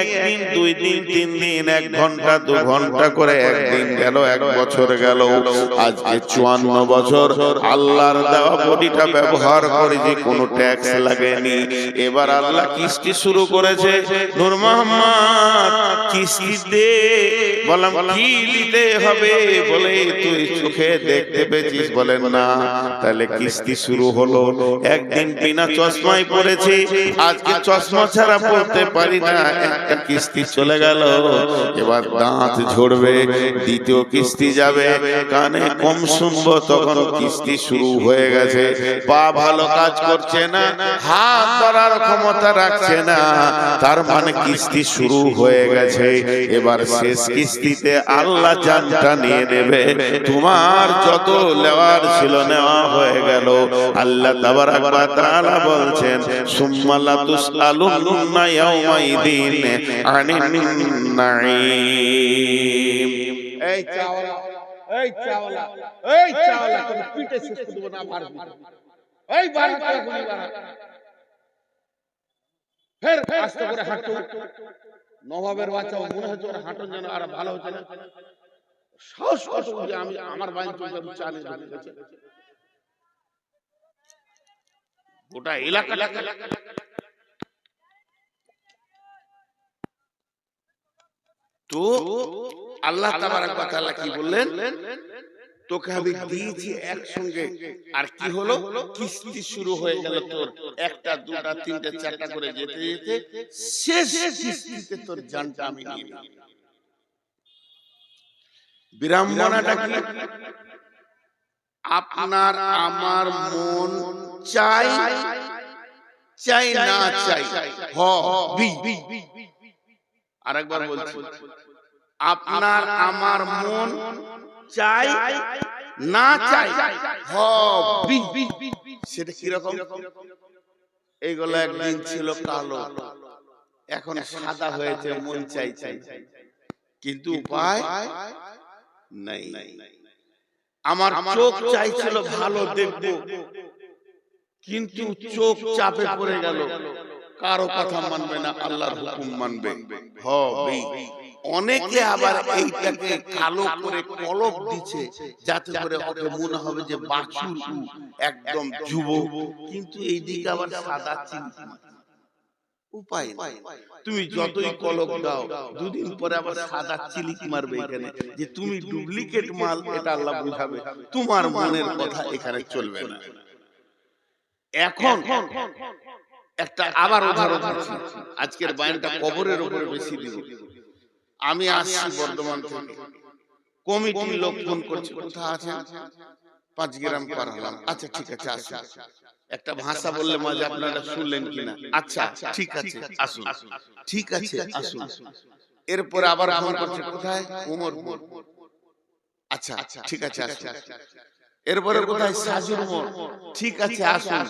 একদিন, 2 দিন, 3 দিন, 1 ঘন্টা 2 ঘন্টা করে একদিন গেল, 1 বছর গেল, আজকে 54 বছর আল্লাহর দেওয়া বডিটা ব্যবহার করেছি, কোনো ট্যাক্স লাগেনি। এবার আল্লাহ কিস্তি শুরু করেছে। নূর মোহাম্মদ কিস্তি দে। বললাম কি দিতে হবে? বলে তুই চোখে দেখতে পেয়েছিস? বলেন না। তাহলে কিস্তি শুরু হলো। একদিন বিনা চশমায় পড়েছি, আজকে চশমা ছাড়া পড়তে পারি না, একটা কিস্তি চলে গেল। এবার দাঁত ঝরবে, দ্বিতীয় কিস্তি যাবে, কানে কম শুনবো, তখন কিস্তি শুরু হয়ে গেছে। পা ভালো কাজ করছে না, হাত ধরার ক্ষমতা রাখছে না, তার মানে কিস্তি শুরু হয়ে গেছে। এবার শেষ কিস্তিতে আল্লাহ জানটা নিয়ে নেবে। তোমার যত নেওয়ার ছিল নেওয়া হয়ে গেল। আল্লাহ তাবারাক ওয়া তাআলা বলছেন, সুম্মা লা তুসআলুন্না ইয়াউমাইদিন আনিন নাঈম। এই চাওয়ালা, এই চাওয়ালা, এই চাওয়ালা, তুমি পিঠে শেষ করে দেবো না মারবি। এই বারাকা গুলি বারাকা, ফের আস্তে করে হাঁটো। নবাবের বাচ্চা মনে হচ্ছে ওর হাঁটন যেন আর ভালো হচ্ছে না। সাহস কত যে আমি আমার বাইন তুমি চালিয়ে দিয়েছে গোটা এলাকাটা। তো আল্লাহ তাবারাক ওয়া তাআলা কি বললেন? তোকে আমি দিয়েছি একসঙ্গে, আর কি হলো? কিস্তি শুরু হয়ে গেল তোর, একটা দুটা তিনটা চারটা করে যেতে যেতে শেষ কিস্তিতে তোর জানটা আমি নিয়ে নিলাম। বিড়ম্বনাটা কি? আপনার আমার মন চাই চাই না চাই হবি। আরেকবার বলছি, আপনার আমার মন চাই না চাই হবি। সেটা কিরকম? এইগুলো একদিন ছিল কালো, এখন সাদা হয়েছে, মন চাই চাই, কিন্তু উপায় নাই। আমার চোখ চাইছিল ভালো দেখবো, কিন্তু চোখ চাপে পড়ে গেল, কারো কথা মানবে না, আল্লাহর হুকুম মানবে হবে। অনেকে আবার এইটাকে কালো করে কলপ দিচ্ছে, যাতে করে ওকে মনে হবে যে বাছুর একদম যুবক, কিন্তু এইদিকে আবার সাদা চিন্তা। উপায় নাই, তুমি যতই কলক দাও, দুদিন পরে আবার সাদা চিলিক মারবে এখানে, যে তুমি ডুপ্লিকেট মাল, এটা আল্লাহ বুঝাবে। তোমার মনের কথা এখানে চলবে না। এখন একটা আবার উদাহরণ দিচ্ছি, আজকের বয়ানটা কবরের উপরে বেশি দিব। আমি আসছি বর্ধমান থেকে, কমিটির লোক ফোন করছে, কোথায় আছে? 5 গ্রাম পার হলাম। আচ্ছা ঠিক আছে আসুন। একটা ভাষা বললে মাঝে আপনারা শুনলেন কিনা? আচ্ছা ঠিক আছে আসুন, ঠিক আছে আসুন। এরপর আবার ফোন করছে, কোথায়? উমরপুর। আচ্ছা ঠিক আছে আসুন। এরপরে কোথায়? সাজুর মোড়। ঠিক আছে আসুন।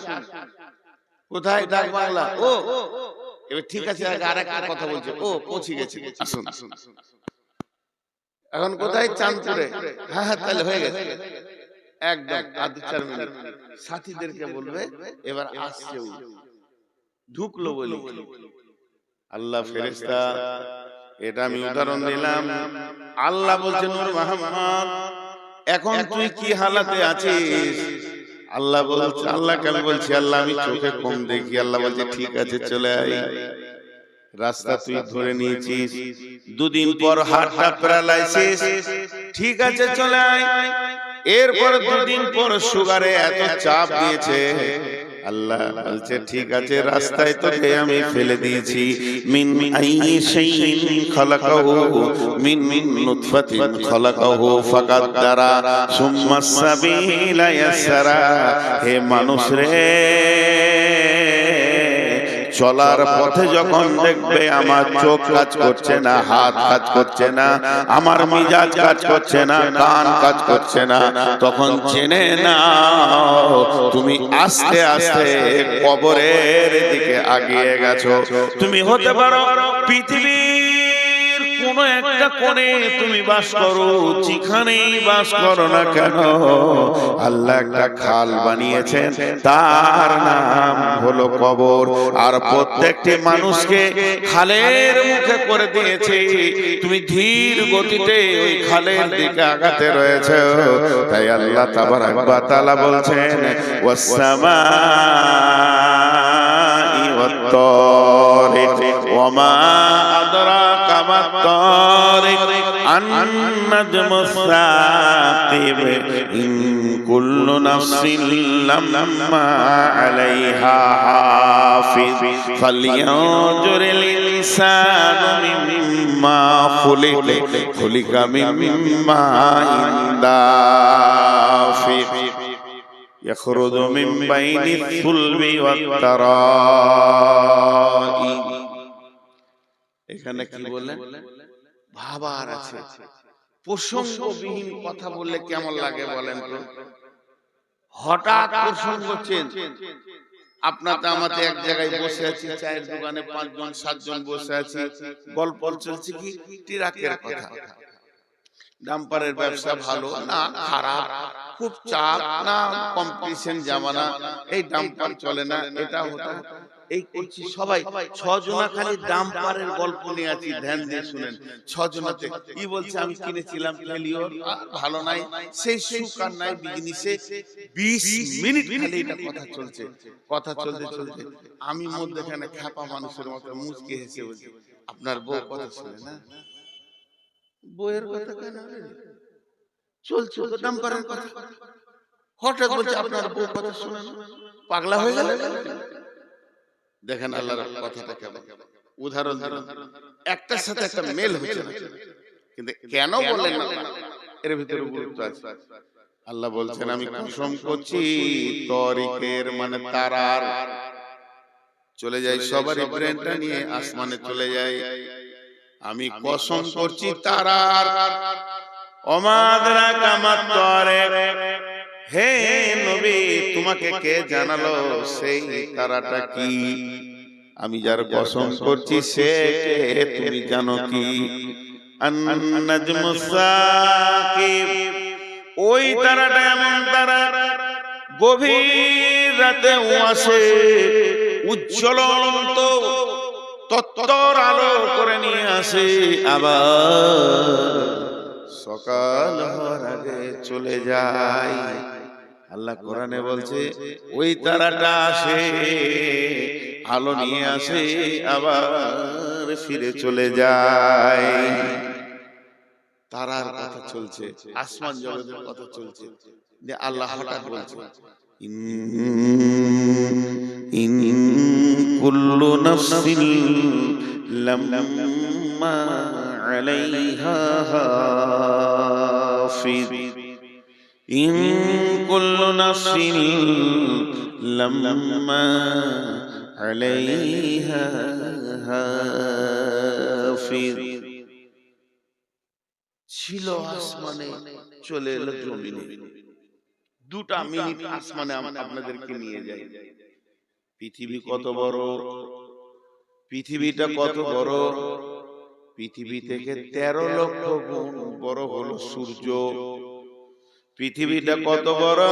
কোথায়? ডাক বাংলা। ও এবার ঠিক আছে, আরেকটা কথা বলছে, ও পৌঁছে গেছে, আসুন। এখন কোথায়? চাঁদপুরে। হ্যাঁ হ্যাঁ তাহলে হয়ে গেছে, একদম আর 2-4 মিনিট। সাথীদেরকে বলবে এবার আসছে, ঢুকলো বলি। আল্লাহ ফেরেশতা, এটা আমি উদাহরণ দিলাম। আল্লাহ বলছেন, নূর মোহাম্মদ এখন তুই কি হালাতে আছিস? আল্লাহ বলছে, আল্লাহকে আমি বলছি, আল্লাহ আমি চোখে কম দেখি। আল্লাহ বলছে, ঠিক আছে চলে আয়। রাস্তা তুই ধরে নিয়েছিস, 2 দিন পর হার্টটা প্যারালাইসিস, ঠিক আছে চলে আয়। এরপর 2 দিন পর সুগারে এত চাপ দিয়েছে। আল্লাহ বলছে, ঠিক আছে রাস্তায় তোকে আমি ফেলে দিয়েছি। মিন আইয়ি শাইইন খালাকাহু মিন নুতফাতিন খালাকাহু ফাকাদ্দারা সুম্মা সাবিলা ইয়াসরা। হে মানুষ রে, চলার পথে যখন দেখবে আমার চোখ কাজ করছে না, হাত কাজ করছে না, আমার মিজাজ কাজ করছে না, কান কাজ করছে না, তখন জেনে নাও তুমি আস্তে আস্তে কবরের দিকে এগিয়ে গেছো। তুমি হতে পারো পৃথিবীর কোন একটা কোণে তুমি বাস করো, যেখানেই বাস করো না কেন, আল্লাহ একটা খাল বানিয়েছেন, তার নাম হলো কবর। আর প্রত্যেকটি মানুষকে খালের মুখে করে দিয়েছে, তুমি ধীর গতিতে ওই খালের দিকে আগাতে রয়েছে। তাই আল্লাহ তাবারাক ওয়া তাআলা বলছেন, ওয়াস-সামাই ওয়াত-তারিক ওয়ামা আদরাকা মাত-তারিক আন-নাজমুস সাকিব ইন কুল্লু নাফসিন লাম্মা আলাইহা হাফিজ ফালইয়ানজুরিল ইনসানু মিম্মা খুলিকা মিম্মা দাফিক ইয়াখরুজু মিন বাইনিস সুলবি ওয়াত তারাই। এখানে কি বললেন? ভাবার আছে, প্রসঙ্গবিহীন কথা বললে কেমন লাগে বলেন তো? হঠাৎ প্রসঙ্গ চেঞ্জ। আপনাতে আমাতে এক জায়গায় বসে আছি, চায়ের দোকানে 5 জন 7 জন বসে আছি, গল্প চলছে কি ট্রাকের কথা। ডাম্পারের ব্যবসা ভালো না খারাপ, খুব চাপ না কম্পিটিশন জামানা, এই ডাম্পার চলে না, এটা হতো এই করছি। সবাই 6 জনা খালি ডাম্পারের গল্প নিয়ে আছি, ধ্যান দিয়ে শুনেন। 6 জনাতে কি বলছে, আমি কিনেছিলাম ফেলিওর, ভালো নাই, সেই সুখ আর নাই বিজনেসে। 20 মিনিট খালি এটা কথা চলছে। কথা চলতে চলতে আমি মধ্যখানে খ্যাপা মানুষের মতো মুচকে হেসে বলছি, আপনার বউ কথা শুনে না? বউয়ের কথা কেন চলছে, তো ডাম্পারের কথা। হঠাৎ বলছে আপনার বউ কথা শুনে না, পাগলা হয়ে গেল। দেখেন আল্লাহর কথাটা কেমন। উদাহরণ দিলাম, একটার সাথে একটা মেল হচ্ছে না, কিন্তু কেন বললেন না এর ভিতরে গুরুত্ব আছে। আল্লাহ বলছেন, আমি কসম করছি তরিকের মানে তারার, চলে যায় সবারই ব্রেনটা নিয়ে আসমানে চলে যায়। আমি কসম করছি তারার, ওমাদরা কামাত তারিক, হে নবী তোমাকে কে জানালো সেই তারাটা কি? আমি যার কসম করছি সে কে তুমি জানো কি? আন-নাজমুস সাকিব, ওই তারাটা এমন তারা গভীর রাতে আসে, উজ্জ্বলন্ত তত্তর আলো করে নিয়ে আসে, আবার সকাল হওয়ার আগে চলে যায়। আল্লাহ কোরআনে বলছে ওই তারাটা আসে, আলো নিয়ে আসে, আবার ফিরে চলে যায়। তারার কথা চলছে, আসমান জগতের কথা চলছে, যে আল্লাহ হঠাৎ বলছে ইন কুল্লু নাফসিন লাম্মা আলাইহা হাফিজ, ইন কুল্লু নাফসিন লাম্মা আলাইহা হাফিজ। ছিল আসমানে, চলে এলো জমিনে। 2টা মিনিট আসমানে আপনাদেরকে নিয়ে যাই। পৃথিবী কত বড়, পৃথিবীটা কত বড়, পৃথিবী থেকে 13 লক্ষ গুণ বড় হলো সূর্য। পৃথিবীটা কত বড়,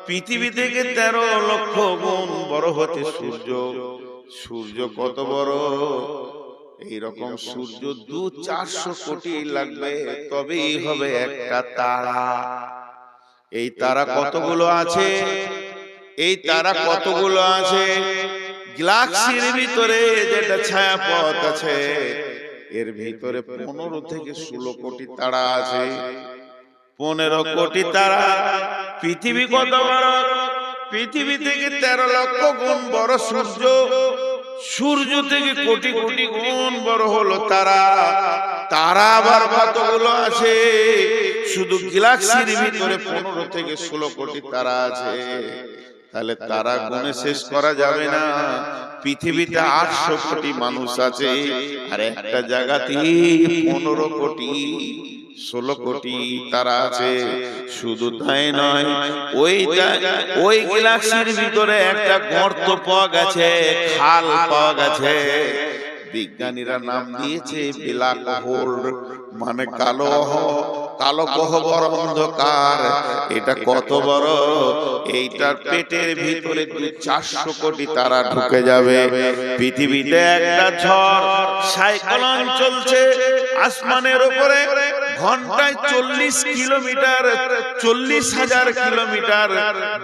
পৃথিবী থেকে 13 লক্ষ গুণ বড় হচ্ছে সূর্য। সূর্য কত বড়, এইরকম সূর্য 200-400 কোটি লাগবে তবেই হবে একটা তারা। এই তারা কতগুলো আছে, এই তারা কতগুলো আছে, গ্যালাক্সির ভিতরে যেটা ছায়াপথ আছে এর ভিতরে 15 থেকে 16 কোটি তারা আছে। 15 কোটি তারা। পৃথিবী কত বড়, পৃথিবী থেকে 13 লক্ষ গুণ বড় সূর্য। সূর্য থেকে কোটি কোটি গুণ বড় হলো তারা। তারা আবার কতগুলো আছে, শুধু গ্যালাক্সির ভিতরে 15 থেকে 16 কোটি তারা আছে। তাহলে তারা গুণে শেষ করা যাবে না। পৃথিবীতে 800 কোটি মানুষ আছে, আর একটা জায়গাতে 15 কোটি 16 কোটি তারা আছে। শুধু তাই নয়, ওই গ্যালাক্সির ভিতরে একটা গর্ত পাওয়া গেছে, খাল পাওয়া গেছে, বিজ্ঞানীরা নাম দিয়েছে ব্ল্যাক হোল, মানে কালো কালো গহ্বর অন্ধকার। এটা কত বড়, এইটার পেটের ভিতরে 400 কোটি তারা ঢুকে যাবে। পৃথিবীতে একটা ঝড় সাইক্লোন চলছে আসমানের উপরে, ঘন্টায় 40 কিলোমিটার, 40,000 কিলোমিটার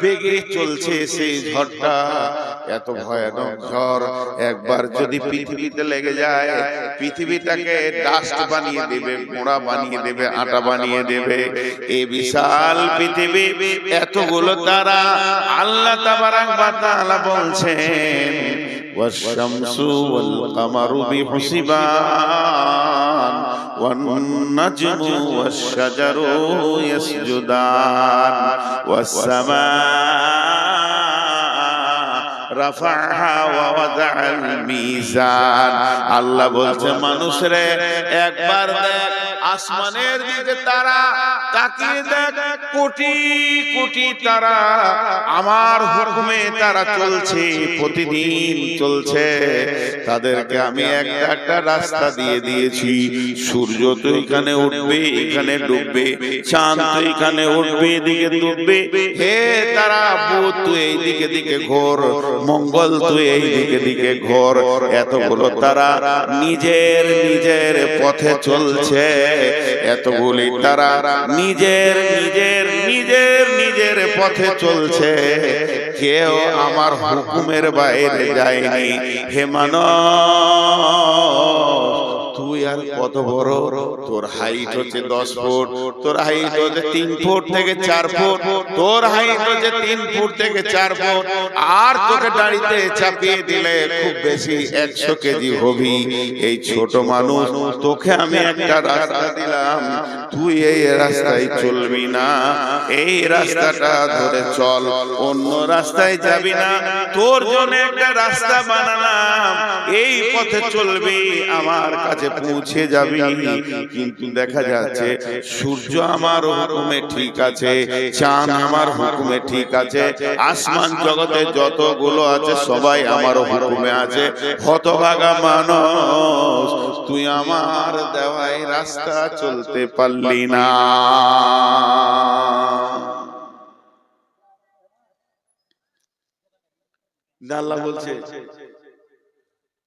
বেগে চলছে সেই ঝড়টা। এত ভয়ানক ঝড় একবার যদি পৃথিবীতে লেগে যায়, পৃথিবীটাকে ডাস্ট বানিয়ে দেবে, মোড়া বানিয়ে দেবে, আটা বানিয়ে দেবে। এই বিশাল পৃথিবী, এতগুলো তারা, আল্লাহ তাবারাক ওয়া তাআলা বলছেন ওয়াশ-শামসু ওয়াল কামারু বিহুসবান ওয়ান-নাজমু ওয়াশ-শাজারু ইয়াসজুদান ওয়াস-সামা রাফাহা ওয়া ওয়াদাআল মিজান। আল্লাহ বলছে মানুষরে একবার দেখ আসমানের দিকে, তারা তাকিয়ে দেখ, কোটি কোটি তারা আমার হুকুমে তারা চলছে, প্রতিদিন চলছে। তাদেরকে আমি একটা একটা রাস্তা দিয়ে দিয়েছি। সূর্য তো এখানে উঠবে, এখানে ডুববে, চাঁদ তো এখানে উঠবে, এদিকে ডুববে। হে তারা, বুধ তুই এই দিকে দিকে ঘোর, মঙ্গল তুই এই দিকে দিকে ঘোর। এতগুলো তারা নিজের নিজের পথে চলছে, এতগুলি তারা নিজের নিজের নিজের নিজের পথে চলছে, কেউ আমার হুকুমের বাইরে যায়নি। হে মানব, তুই আর কত বড়, তোর হাইট হচ্ছে 10 ফুট, তোর হাইট হচ্ছে 3 ফুট থেকে 4 ফুট, তোর হাইট হচ্ছে 3 ফুট থেকে 4 ফুট, আর তোকে গাড়িতে চাপিয়ে দিলে খুব বেশি 100 কেজি হবি। এই ছোট মানুষ, তোকে আমি একটা রাস্তা দিলাম, তুই এই রাস্তায় চলবি না, এই রাস্তাটা ধরে চল, অন্য রাস্তায় যাবি না। তোর জন্য একটা রাস্তা বানালাম, এই পথে চলবি, আমার কাছে পৌঁছে যাবি। কিন্তু দেখা যাচ্ছে সূর্য আমার হুকুমে ঠিক আছে, চাঁদ আমার হুকুমে ঠিক আছে, আসমান জগতে যতগুলো আছে সবাই আমার হুকুমে আছে। হতভাগা মানুষ, তুই আমার দেওয়াই রাস্তা চলতে পারলি না। আল্লাহ বলছে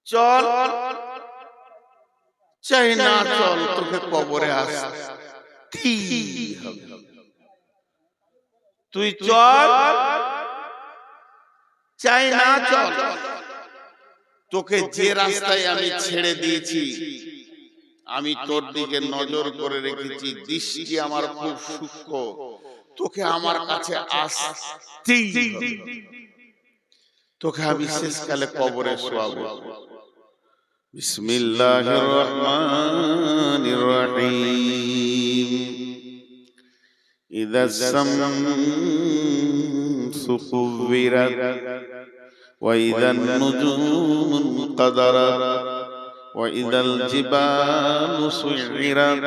চল, চাই না চল, তোকে কবরে আসতেই হবে। তুই চল, চাই না চল, তোকে যে রাস্তায় আমি ছেড়ে দিয়েছি, আমি তোর দিকে নজর করে রেখেছি, দৃষ্টি আমার খুব সূক্ষ্ম, তোকে আমার কাছে আসতেই হবে। তোকে আমি শেষকালে কবরে শোয়াবো। বিসমিল্লাহির রহমানির রহিম। ইযাস শামসু কুওিরাত ওয়া ইযান নুজুমু কাদারাত ওয়া ইযাল জিবালু সুইরাত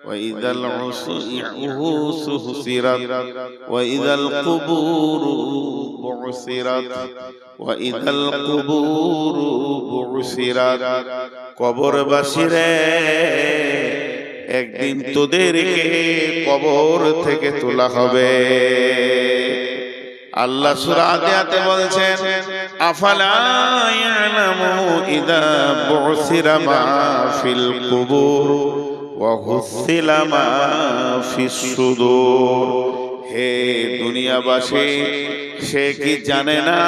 ওয়া ইযাল উসূসু হুসিরাত ওয়া ইযাল কুবুরু বুসিরাত ওয়া ইযাল কুবুরু বুসিরাত। কবরবাসীরে, একদিন তোদেরকে কবর থেকে তোলা হবে। আল্লাহ সূরা আদিয়াতে বলছেন আফালা ইয়ালামু ইযা বুসিরা মা ফিল কুবুর ওয়া হুসিলা মা ফিস সুদূর। হে দুনিয়াবাসী, সে কি জানে না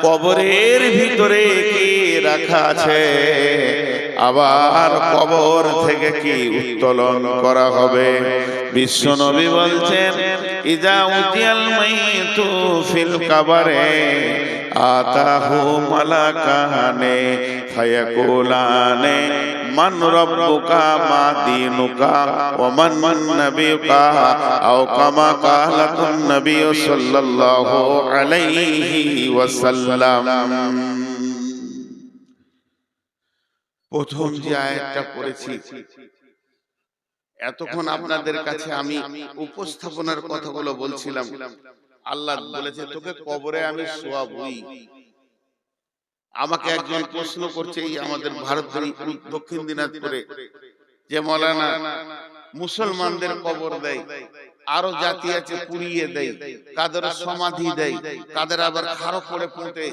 কবরের ভিতরে কি রাখা আছে, আবার কবর থেকে কি উত্তোলন করা হবে। বিশ্বনবী বলছেন ইজা উতিয়াল মাইতু ফিল কাবারে আতাহু মালাকানে ফায়াকুলানে মান রাব্বুকা মা দীনুকা ওয়া মান নাবিয়ুকা আও কামা কালাতুন নবী সাল্লাল্লাহু আলাইহি ওয়াসাল্লাম। প্রথম যে আয়াতটা পড়েছি, এতক্ষণ আপনাদের কাছে আমি উপস্থাপনার কথাগুলো বলছিলাম। আল্লাহ বলেছে তোকে কবরে আমি শোয়াবই। আমাকে একজন প্রশ্ন করছে, এই আমাদের ভারতের দক্ষিণ দিনাজপুরে যে মৌলানা মুসলমানদের কবর দেয়, আরো জাতি আছে পুড়িয়ে দেয়, কাদের সমাধি দেয়, কাদের আবার খারো করে পুঁতে,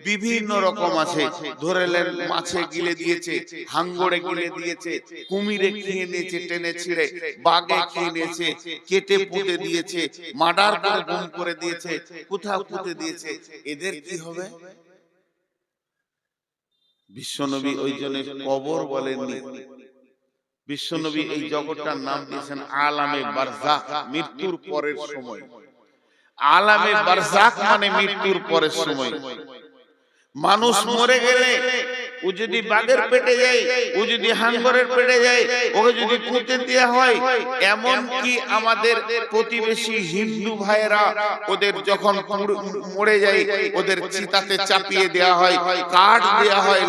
বিভিন্ন রকম আছে। ধরেলেন মাছে গিলে দিয়েছে, হাঙ্গরে গিলে দিয়েছে, কুমিরে খেয়ে নিয়েছে টেনে ছিঁড়ে, বাঘে খেয়ে নিয়েছে, কেটে পুঁতে দিয়েছে, মার্ডার করে গুম করে দিয়েছে, কোথাও পুঁতে দিয়েছে। এদের কি হবে? বিশ্বনবী ওই জন্য কবর বলেননি। বিশ্বনবী এই জগৎটার নাম দিয়েছেন আলামে বারজাখ, মৃত্যুর পরের সময়। আলামে বারজাখ মানে মৃত্যুর পরের সময়। মানুষ মরে গেলে ও যদি বাঘের পেটে যায়, ও যদি হাঙ্গরের পেটে যায়, ওকে যদি পুঁতে দেওয়া হয়, এমন কি আমাদের প্রতিবেশী হিন্দু ভাইরা ওদের যখন মরে যায় ওদের চিতাতে চাপিয়ে দেওয়া হয়, কাঠ দেওয়া হয়,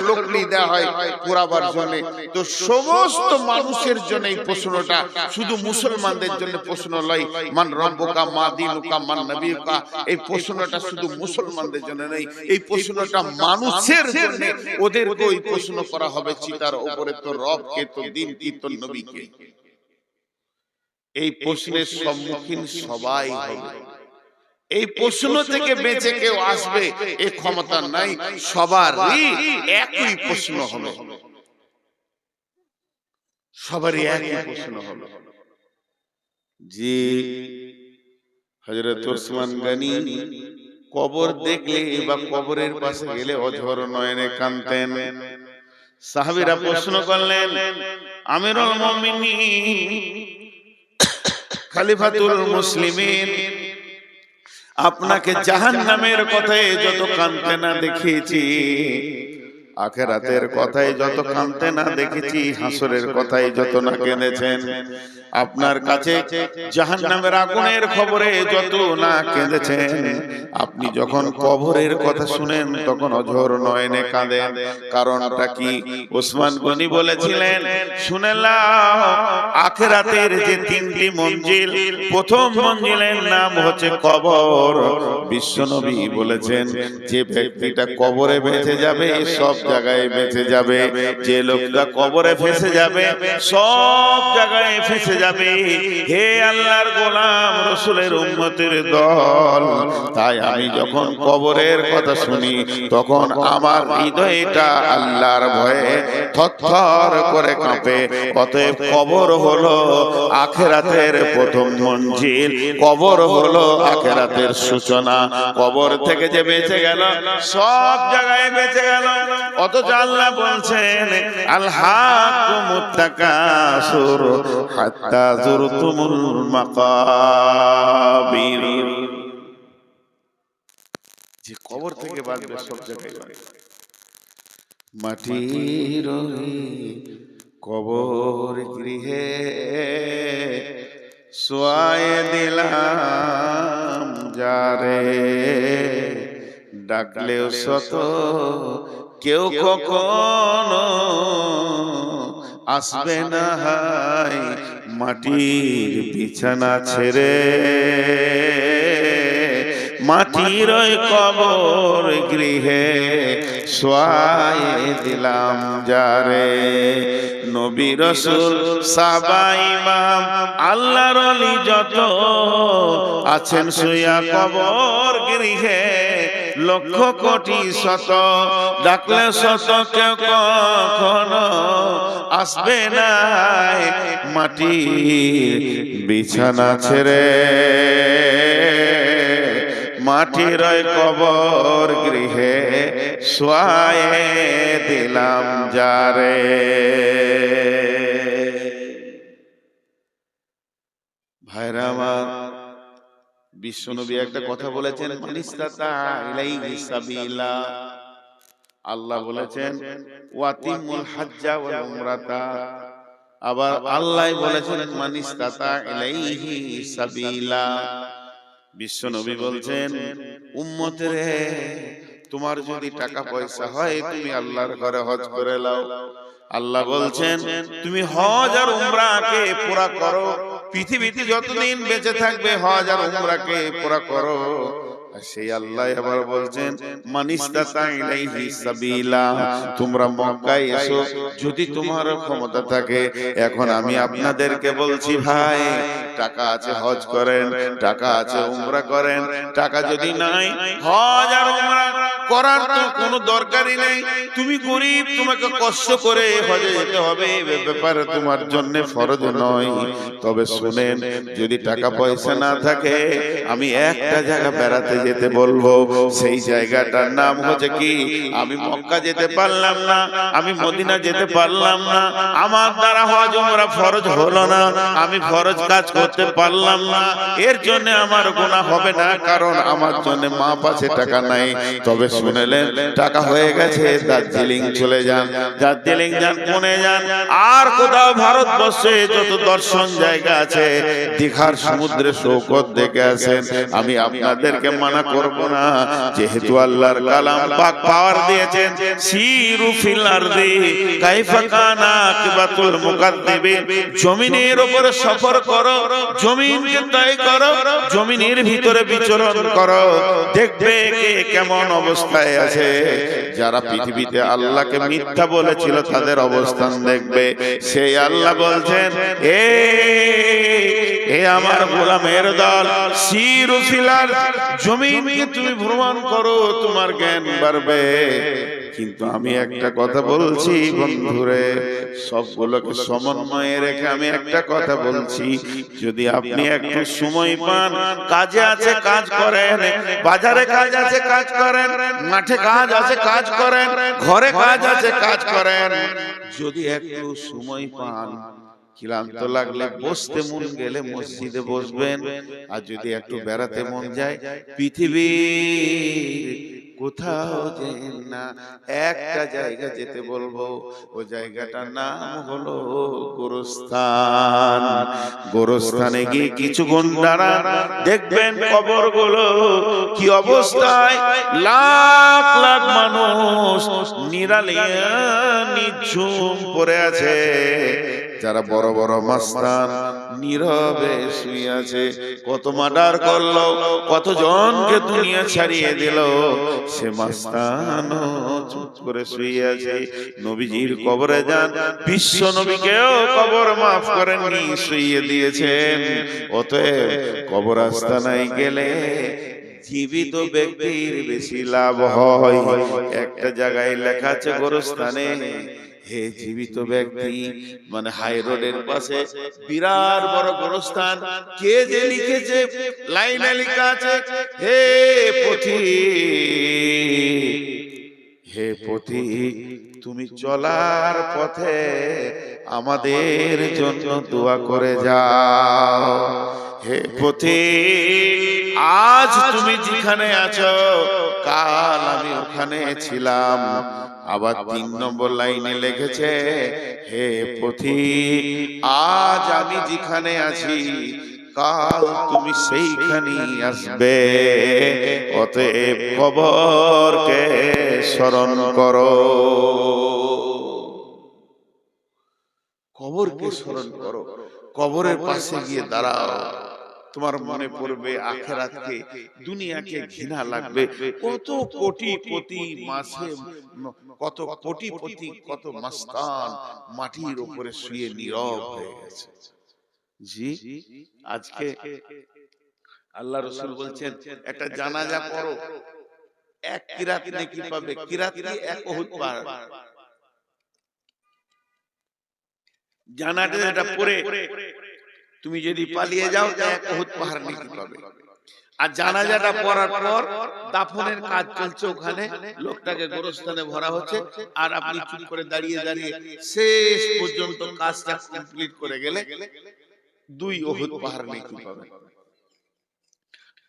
লকড়ি দেওয়া হয় পোড়াবার জন্য। তো সমস্ত মানুষের জন্য এই প্রশ্নটা, শুধু মুসলমানদের জন্য প্রশ্ন নয়। মান রব্বুকা মা দীনুকা মান নবিয়ুকা, এই প্রশ্নটা শুধু মুসলমানদের জন্য নেই, এই প্রশ্নটা মানুষের জন্য। ওদেরকে ওই প্রশ্ন করা হবে, চিতার উপরে তো রব কে, তো দিন কি, তো নবী কে। এই প্রশ্নের সম্মুখীন সবাই হবে। এই প্রশ্ন থেকে বেঁচে কেউ আসবে এই ক্ষমতা নাই, সবারই একই প্রশ্ন হবে, সবারই একই প্রশ্ন হবে। যে হযরত ওসমান গনি কবর দেখলে বা কবরের পাশে গেলে অঝর নয়নে কাঁদতেন। সাহাবীরা প্রশ্ন করলেন, আমিরুল মুমিনিন, খলিফাতুল মুসলিমিন, আপনাকে জাহান্নামের কথায় যত কাঁদতে না দেখেছি, আখিরাতের কথায় যত কাঁদতে না দেখেছি, হাসরের কথায় যত না কেঁদেছেন, আপনার কাছে জাহান্নামের আগুনের খবরে যত না কেঁদেছেন, আপনি যখন কবরের কথা শুনেন তখন অঝর নয়নে কাঁদেন। কারণটা কি? ওসমান গনি বলেছিলেন, শুনে নাও, আখিরাতের যে তিনটি মঞ্জিল, প্রথম মঞ্জিলের নাম হচ্ছে কবর। বিশ্বনবী বলেছেন, যে ব্যক্তিটা কবরে বেঁচে যাবে সব জায়গায় বেঁচে যাবে, যে লোকটা কবরে ফেঁসে যাবে সব জায়গায় ফেঁসে যাবে। হে আল্লাহর গোলাম, রাসূলের উম্মতের দল, তাই আমি যখন কবরের কথা শুনি তখন আমার হৃদয়টা আল্লাহর ভয়ে থরথর করে কাঁপে। অতএব কবর হলো আখিরাতের প্রথম মঞ্জিল, কবর হলো আখিরাতের সূচনা। কবর থেকে যে বেঁচে গেল সব জায়গায় বেঁচে গেল। অথচ আল্লাহ বলছেন, আল হাকুমুত তাকাসুর হাত্তা যুরতুমুল মাকাবির, যে কবর থেকে বাঁচবে সব জায়গায় বাঁচবে। মাটির কবর গৃহে শোয়ায়ে দিলাম যারে, ডাকলেও শত কেউ কখনো আসবে না হায় মাটির বিছানা ছেড়ে। মাটির ওই কবর গৃহে শোয়ায়ে দিলাম যারে, নবী রাসূল সাহাবা ইমাম আল্লাহর ওলি যত আছেন শুয়া কবর গৃহে, লক্ষ কোটি শত ডাকলে শত কেউ কখনো আসবে না মাটির বিছানা ছেড়ে। মাটির ওই কবর গৃহে শোয়ায়ে দিলাম যারে। ভাইরা আমার, বিশ্বনবী একটা কথা বলেছেন, মানিস্তাতা ইলাইহি সাবিলা, আল্লাহ বলেছেন ওয়াতিমুল হাজ্জা ওয়াল উমরাতা, আবার আল্লাহ বলেছেন মানিস্তাতা ইলাইহি সাবিলা। বিশ্বনবী বলছেন, উম্মতেরে, তোমার যদি টাকা পয়সা হয় তুমি আল্লাহর ঘরে হজ করে নাও। আল্লাহ বলছেন, তুমি হজ আর উমরাকে পুরা করো, পৃথিবীতে যতদিন বেঁচে থাকবে হজ আর উমরাকে পুরা করো। আর সেই আল্লাহ আবার বলছেন মানিস্তাতা ইলাইহি সাবিলা, তোমরা মক্কায় এসো যদি তোমার ক্ষমতা থাকে। এখন আমি আপনাদেরকে বলছি ভাই, টাকা আছে হজ করেন, টাকা আছে উমরা করেন, টাকা যদি নাই হজ আর উমরা করার তো কোনো দরকারই নেই। তুমি গরিব, তোমাকে কষ্ট করে হজে যেতে হবে, এ ব্যাপারে তোমার জন্য ফরজ নয়। তবে শুনেন, যদি টাকা পয়সা না থাকে আমি একটা জায়গা বেড়াতে যেতে বলবো, সেই জায়গাটার নাম হচ্ছে কি, আমি মক্কা যেতে পারলাম না, আমি মদিনা যেতে পারলাম না, আমার দ্বারা হজ উমরা ফরজ হলো না, আমি ফরজ কাজ করতে পারলাম না, এর জন্য আমার গুনাহ হবে না, কারণ আমার জন্য মা পাশে টাকা নাই। তবে শুনেলেন, টাকা হয়ে গেছে, দার্জিলিং চলে যান, দার্জিলিং যান, পুনে যান, আর কোথাও ভারতবর্ষে যত দর্শন জায়গা আছে, দীঘার সমুদ্রে সৈকত দেখে আসেন। আমি আপনাদেরকে মানা করব না, যেহেতু আল্লাহর কালাম পাক পাওয়ার দিয়েছেন, সিরু ফিল আরদি কাইফা কানা আকিবাতুল মুকাদ্দিবিন, জমিনের উপরে সফর করো, জমিনকে তয় করো, জমিনের ভিতরে বিচরণ করো, দেখবে কে কেমন অবস্থায় আছে। যারা পৃথিবীতে আল্লাহকে মিথ্যা বলেছিল তাদের অবস্থান দেখবে। সেই আল্লাহ বলছেন, এ আমার গোলামের দল, সিরু ফিল আরদ, জমিনকে তুমি ভ্রমণ করো, তোমার জ্ঞান বাড়বে। কিন্তু আমি একটা কথা বলছি বন্ধুরে, সবগুলোকে সমন্বয়ে রেখে আমি একটা কথা বলছি, যদি আপনি একটু সময় পান, কাজে আছে কাজ করেন, বাজারে কাজ আছে কাজ করেন, মাঠে কাজ আছে কাজ করেন, ঘরে কাজ আছে কাজ করেন, যদি একটু সময় পান, ক্লান্ত লাগলে বসতে মন গেলে মসজিদে বসবেন, আর যদি একটু বেড়াতে মন যায় পৃথিবীর কোথাও যেন না, একটা জায়গা যেতে বলবো, ও জায়গাটার নাম হলো গোরস্থান। গোরস্থানে গিয়ে কিছুক্ষণ দাঁড়ান, দেখবেন কবরগুলো কি অবস্থায়, লাখ লাখ মানুষ নিরালিয়া নিঝুম পড়ে আছে। যারা বড় বড় মাস্তান নীরবে শুয়ে আছে, কত মার্ডার করলো, কত জনকে দুনিয়া ছাড়িয়ে দিল, সে মাস্তান চুপ করে শুয়ে আছে। নবীজির কবরে যান, বিশ্ব নবীকেও কবর মাফ করেননি, শুইয়ে দিয়েছেন। অতএব কবর আস্তানায় গেলে জীবিত ব্যক্তির বেশি লাভ হয়। একটা জায়গায় লেখা আছে গোরস্থানে, হে জীবিত ব্যক্তি, মানে হাই রোডের পাশে বিরাট বড় গোরস্থান, কে যে লিখেছে, লাইনে লেখা আছে, হে পথিক, হে পথিক, তুমি চলার পথে আমাদের জন্য দোয়া করে যাও। হে পথিক, আজ তুমি যেখানে আছো, কাল আমি ওখানে ছিলাম। আবার 3 নম্বর লাইনে লিখেছে, হে পথিক, আজ আমি যেখানে আছি, কাল তুমি সেইখানেই আসবে। অতএব কবরকে স্মরণ করো, কবরকে স্মরণ করো, কবরের পাশে গিয়ে দাঁড়াও, তোমার মনে পড়বে আখিরাতকে, দুনিয়াকে ঘৃণা লাগবে। কত কোটি কোটি মাসে, কত কোটি কোটি কত মাস্তান মাটির উপরে শুয়ে নীরব হয়ে গেছে। জি, আজকে আল্লাহ রাসূল বলছেন, একটা জানাজা পড়ো, 1 কিরাত নেকি পাবে। কিরাত কি? 1 উহুদ পাহাড়। জানাজাটা পড়ে তুমি যদি পালিয়ে যাও, 1 উহুদ পাহাড় নেকি পাবে। আর জানাজাটা পড়ার পর দাফনের কাজ চলছে, ওখানে লোকটাকে গোরস্থানে ভরা হচ্ছে, আর আপনি চুপ করে দাঁড়িয়ে দাঁড়িয়ে শেষ পর্যন্ত কাজটা কমপ্লিট করে গেলে 2 উহুদ পাহাড় নেকি পাবেন।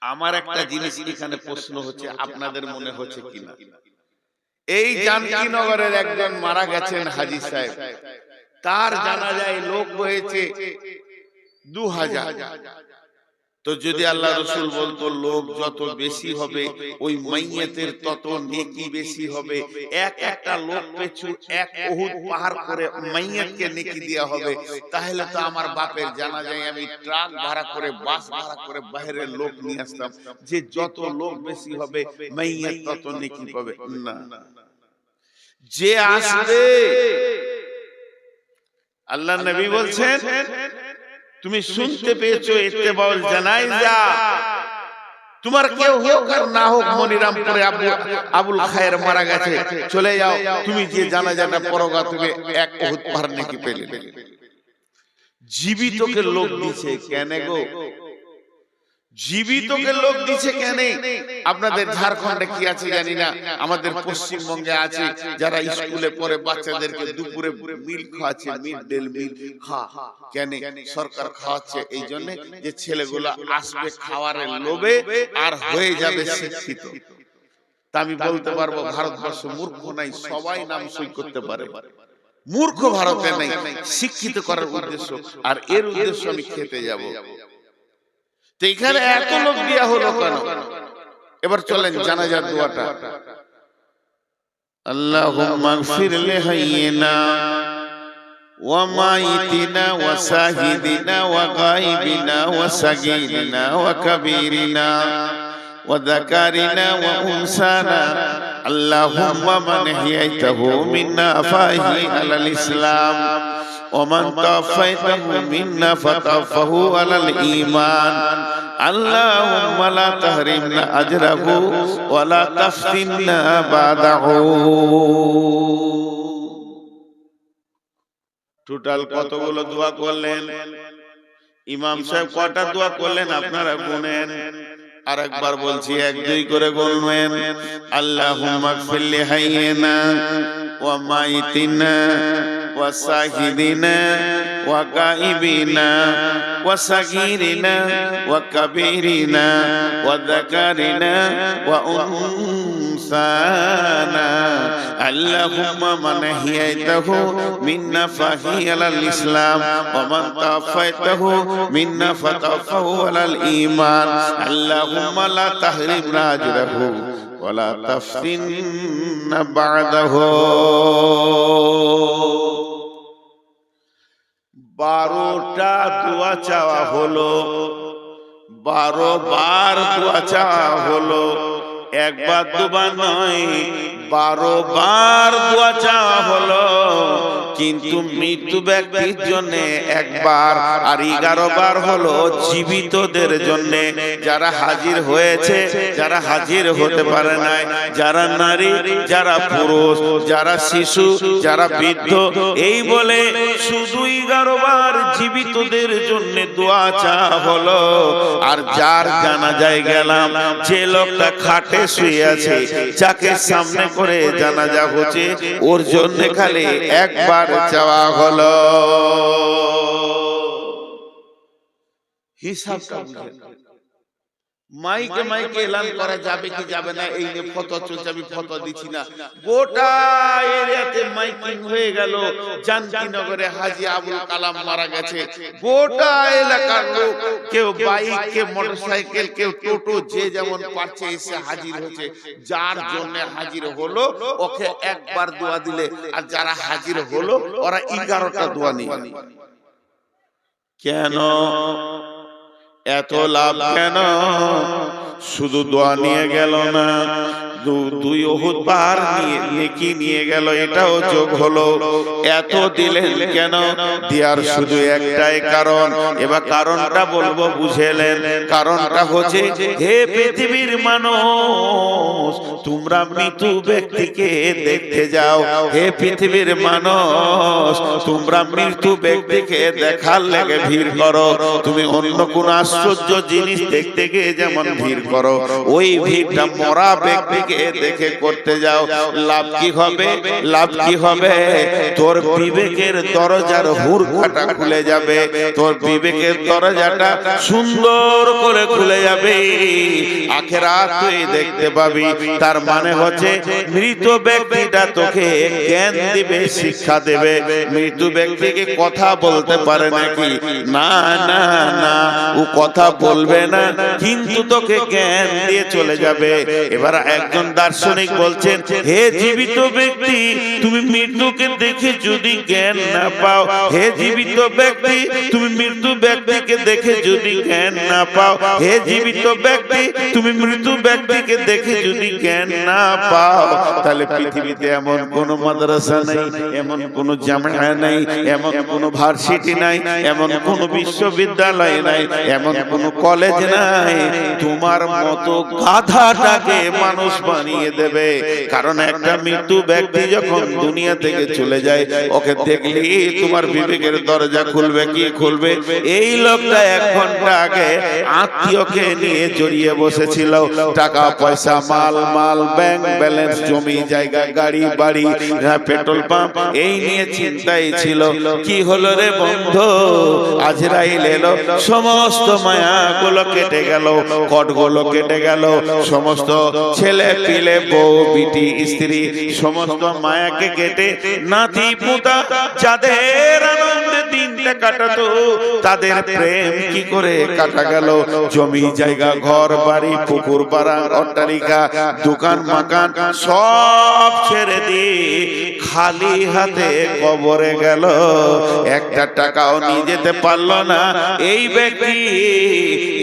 আমার একটা জিনিস এখানে প্রশ্ন হচ্ছে, আপনাদের মনে হচ্ছে কিনা, এই জানকীনগরের একজন মারা গেছেন হাজী সাহেব, তার জানাজায় লোক হয়েছে 2000। তো যদি আল্লাহ রাসূল বলতো লোক যত বেশি হবে ওই মাইয়াতের তত নেকি বেশি হবে, একটা লোক পিছু এক উহুদ পাহাড় করে মাইয়াতকে নেকি দেয়া হবে, তাহলে তো আমার বাপের জানাজায় আমি ট্রাক ভাড়া করে বাস ভাড়া করে বাইরের লোক নিয়ে আসতাম, যে যত লোক বেশি হবে মাইয়াত তত নেকি পাবে। না, যে আসবে আল্লাহ নবী বলছেন তুমি শুনতে পেয়েছো ইত্তেবাউল জানাইজা, তোমার কেউ হোক আর না হোক, মনিরামপুরে আবুল খায়ের মারা গেছে, চলে যাও, তুমি যে জানাজাটা পড়োগা তুমি এক উহুদ পাহাড় নেকি পেলে। জীবিতকে লোক দিছে কেন গো? জীবিতকে লোক দিছে কেন? আপনাদের ঝাড়খণ্ডে কি আছে জানি না, আমাদের পশ্চিমবঙ্গে আছে, যারা স্কুলে পড়ে বাচ্চাদেরকে দুপুরে মিল খাওয়াচ্ছে, মিড ডে মিল কেন সরকার খাওয়াচ্ছে? এই জন্য যে ছেলেগুলো আসবে খাওয়ারের লোভে আর হয়ে যাবে শিক্ষিত। তা আমি বলতে পারবো ভারতবর্ষ মূর্খ নাই, সবাই নাম সই করতে পারে, মূর্খ ভারতে নাই, শিক্ষিত করার উদ্দেশ্য, আর এর উদ্দেশ্য আমি খেতে যাব। তো এখানে এত লোক দেয়া হলো কেন? এবার চলেন জানাজার দোয়াটা। আল্লাহুম্মা গফির লিহাইয়িনা ওয়া মাইতিনা ওয়া শাহিদিনা ওয়া গায়বিনা ওয়া সাগীরিনা ওয়া কাবীরিনা ওয়া যাকারিনা ওয়া উনসানা আল্লাহুম্মা মান হিয়াইতাহু মিন্না ফাহি আলাল ইসলাম ومن توفيته منا فتوفه على الإيمان اللهم لا تحرمنا أجره ولا تفتنا بعده। টোটাল কতগুলো দোয়া করলেন? ইমাম সাহেব কয়টা দোয়া করলেন আপনারা গুনেন। আর একবার বলছি, এক দুই করে গুনবেন। আল্লাহুম্মা গফির লিহাইয়িনা ওয়া মাইতিনা ওয়া শাহিদিনা ওয়া গায়বিনা ওয়া সাগীরিনা ওয়া কাবীরিনা ওয়া যাকারিনা ওয়া উনসানা আল্লাহুম্মা মান হিয়াইতাহু মিন্না ফাহি আলাল ইসলাম ওয়া মান তাওফাইতাহু মিন্না ফাতাওফাহু আলাল ঈমান আল্লাহুম্মা লা তাহরিমনা আজরাহু ওয়া লা তাফতিননা বা'দাহু। 12টা দোয়া চাওয়া হলো, 12 বার দোয়া চাওয়া হলো, একবার দুবার নয়, 12 বার দোয়া চাওয়া হলো। কিন্তু মৃত্যু ব্যক্তির জন্য একবার, আর 11 বার হলো জীবিতদের জন্য, যারা হাজির হয়েছে, যারা হাজির হতে পারে নাই, যারা নারী, যারা পুরুষ, যারা শিশু, যারা বৃদ্ধ, এই বলে শুধু 11 বার জীবিতদের জন্য দোয়া চাওয়া হলো। আর যার জানাজায় গেলাম, যে লোকটা খাটে শুয়ে আছে, যাকে সামনে করে জানাজা হচ্ছে, ওর জন্য খালি একবার চাওয়া হলো। হিসাবটা বুঝেন। মাইকে মাইকে এলান করা যাবে কি যাবে না, এই নিয়ে ফতোয়া চলছে, আমি ফতোয়া দিচ্ছি না। গোটা এরিয়াতে মাইকিং হয়ে গেল, জানকীনগরে হাজী আবুল কালাম মারা গেছে, গোটা এলাকার লোক, কেউ বাইক, কেউ মোটরসাইকেল, কেউ টোটো, যে যেমন পারছে এসে হাজির হচ্ছে। যার জন্য হাজির হলো ওকে একবার দোয়া দিলে, আর যারা হাজির হলো ওরা 11টা দোয়া নিয়ে। কেন এত লাভ? কেন শুধু দোয়া নিয়ে গেল না, 2 উহুদ পাহাড় নেকি নিয়ে গেল, এটাও যোগ হলো। এত দিলেন কেন? দেওয়ার শুধু একটাই কারণ, এবার কারণটা বলবো, বুঝেলেন? কারণটা হচ্ছে, হে পৃথিবীর মানুষ, তোমরা মৃত ব্যক্তিকে দেখতে যাও। হে পৃথিবীর মানুষ, তোমরা মৃত ব্যক্তিকে দেখার লেগে ভিড় করো। তুমি অন্য কোন আশ্চর্য জিনিস দেখতে গিয়ে যেমন ভিড় করো, ওই ভিড়টা মরা ব্যক্তিকে দেখে করতে যাও, লাভ কি হবে? লাভ কি হবে? তোর বিবেকের দরজার হুড়কাটা খুলে যাবে, তোর বিবেকের দরজাটা সুন্দর করে খুলে যাবে, আখিরাত তুই দেখতে পাবি। তার মানে হচ্ছে মৃত ব্যক্তিটা তোকে জ্ঞান দিবে, শিক্ষা দেবে। মৃত ব্যক্তিকে কথা বলতে পারে নাকি? না না না, ও কথা বলবে না, কিন্তু তোকে জ্ঞান দিয়ে চলে যাবে। এবার একজন দার্শনিক বলছেন, হে জীবিত ব্যক্তি, তুমি মৃত্যুকে দেখে যদি জ্ঞান না পাও, হে জীবিত ব্যক্তি, তুমি মৃত্যু ব্যক্তিকে দেখে যদি জ্ঞান না পাও, হে জীবিত ব্যক্তি, তুমি মৃত্যু ব্যক্তিকে দেখে যদি জ্ঞান না পাও, তাহলে পৃথিবীতে এমন কোন মাদ্রাসা নাই, এমন কোন জামিয়া নাই, এমন কোন ভার্সিটি নাই, এমন কোন বিশ্ববিদ্যালয় নাই, এমন কোন কলেজ নাই তোমার মতো গাধাটাকে মানুষ বানিয়ে দেবে। কারণ একটা মৃত্যু ব্যক্তি যখন দুনিয়া থেকে চলে যায়, ওকে দেখলে তোমার বিবেকের দরজা খুলবে। কি খুলবে? এই লোকটা 1 ঘন্টা আগে আত্মীয়কে নিয়ে জড়িয়ে বসেছিল, টাকা পয়সা, মাল মাল, ব্যাংক ব্যালেন্স, জমি জায়গা, গাড়ি বাড়ি, পেট্রোল পাম্প, এই নিয়ে চিন্তাই ছিল। কি হলো রে বন্ধু? আজরাইল এলো, সমস্ত মায়াগুলো কেটে গেল, কটগুলো কেটে গেল, সমস্ত ছেলে পিলে, বউ বিটি স্ত্রী, সমস্ত মায়াকে কেটে নাতি পুতা যাদের আনন্দে দিনটা কাটাতো, তাদের প্রেম কি করে কাটা গেল? জমি জায়গা, ঘর বাড়ি, পুকুর পাড়া, অট্টালিকা, দোকান মাকান সব ছেড়ে দিয়ে খালি হাতে কবরে গেল, একটা টাকাও নিয়ে যেতে পারলো না। এই ব্যক্তি,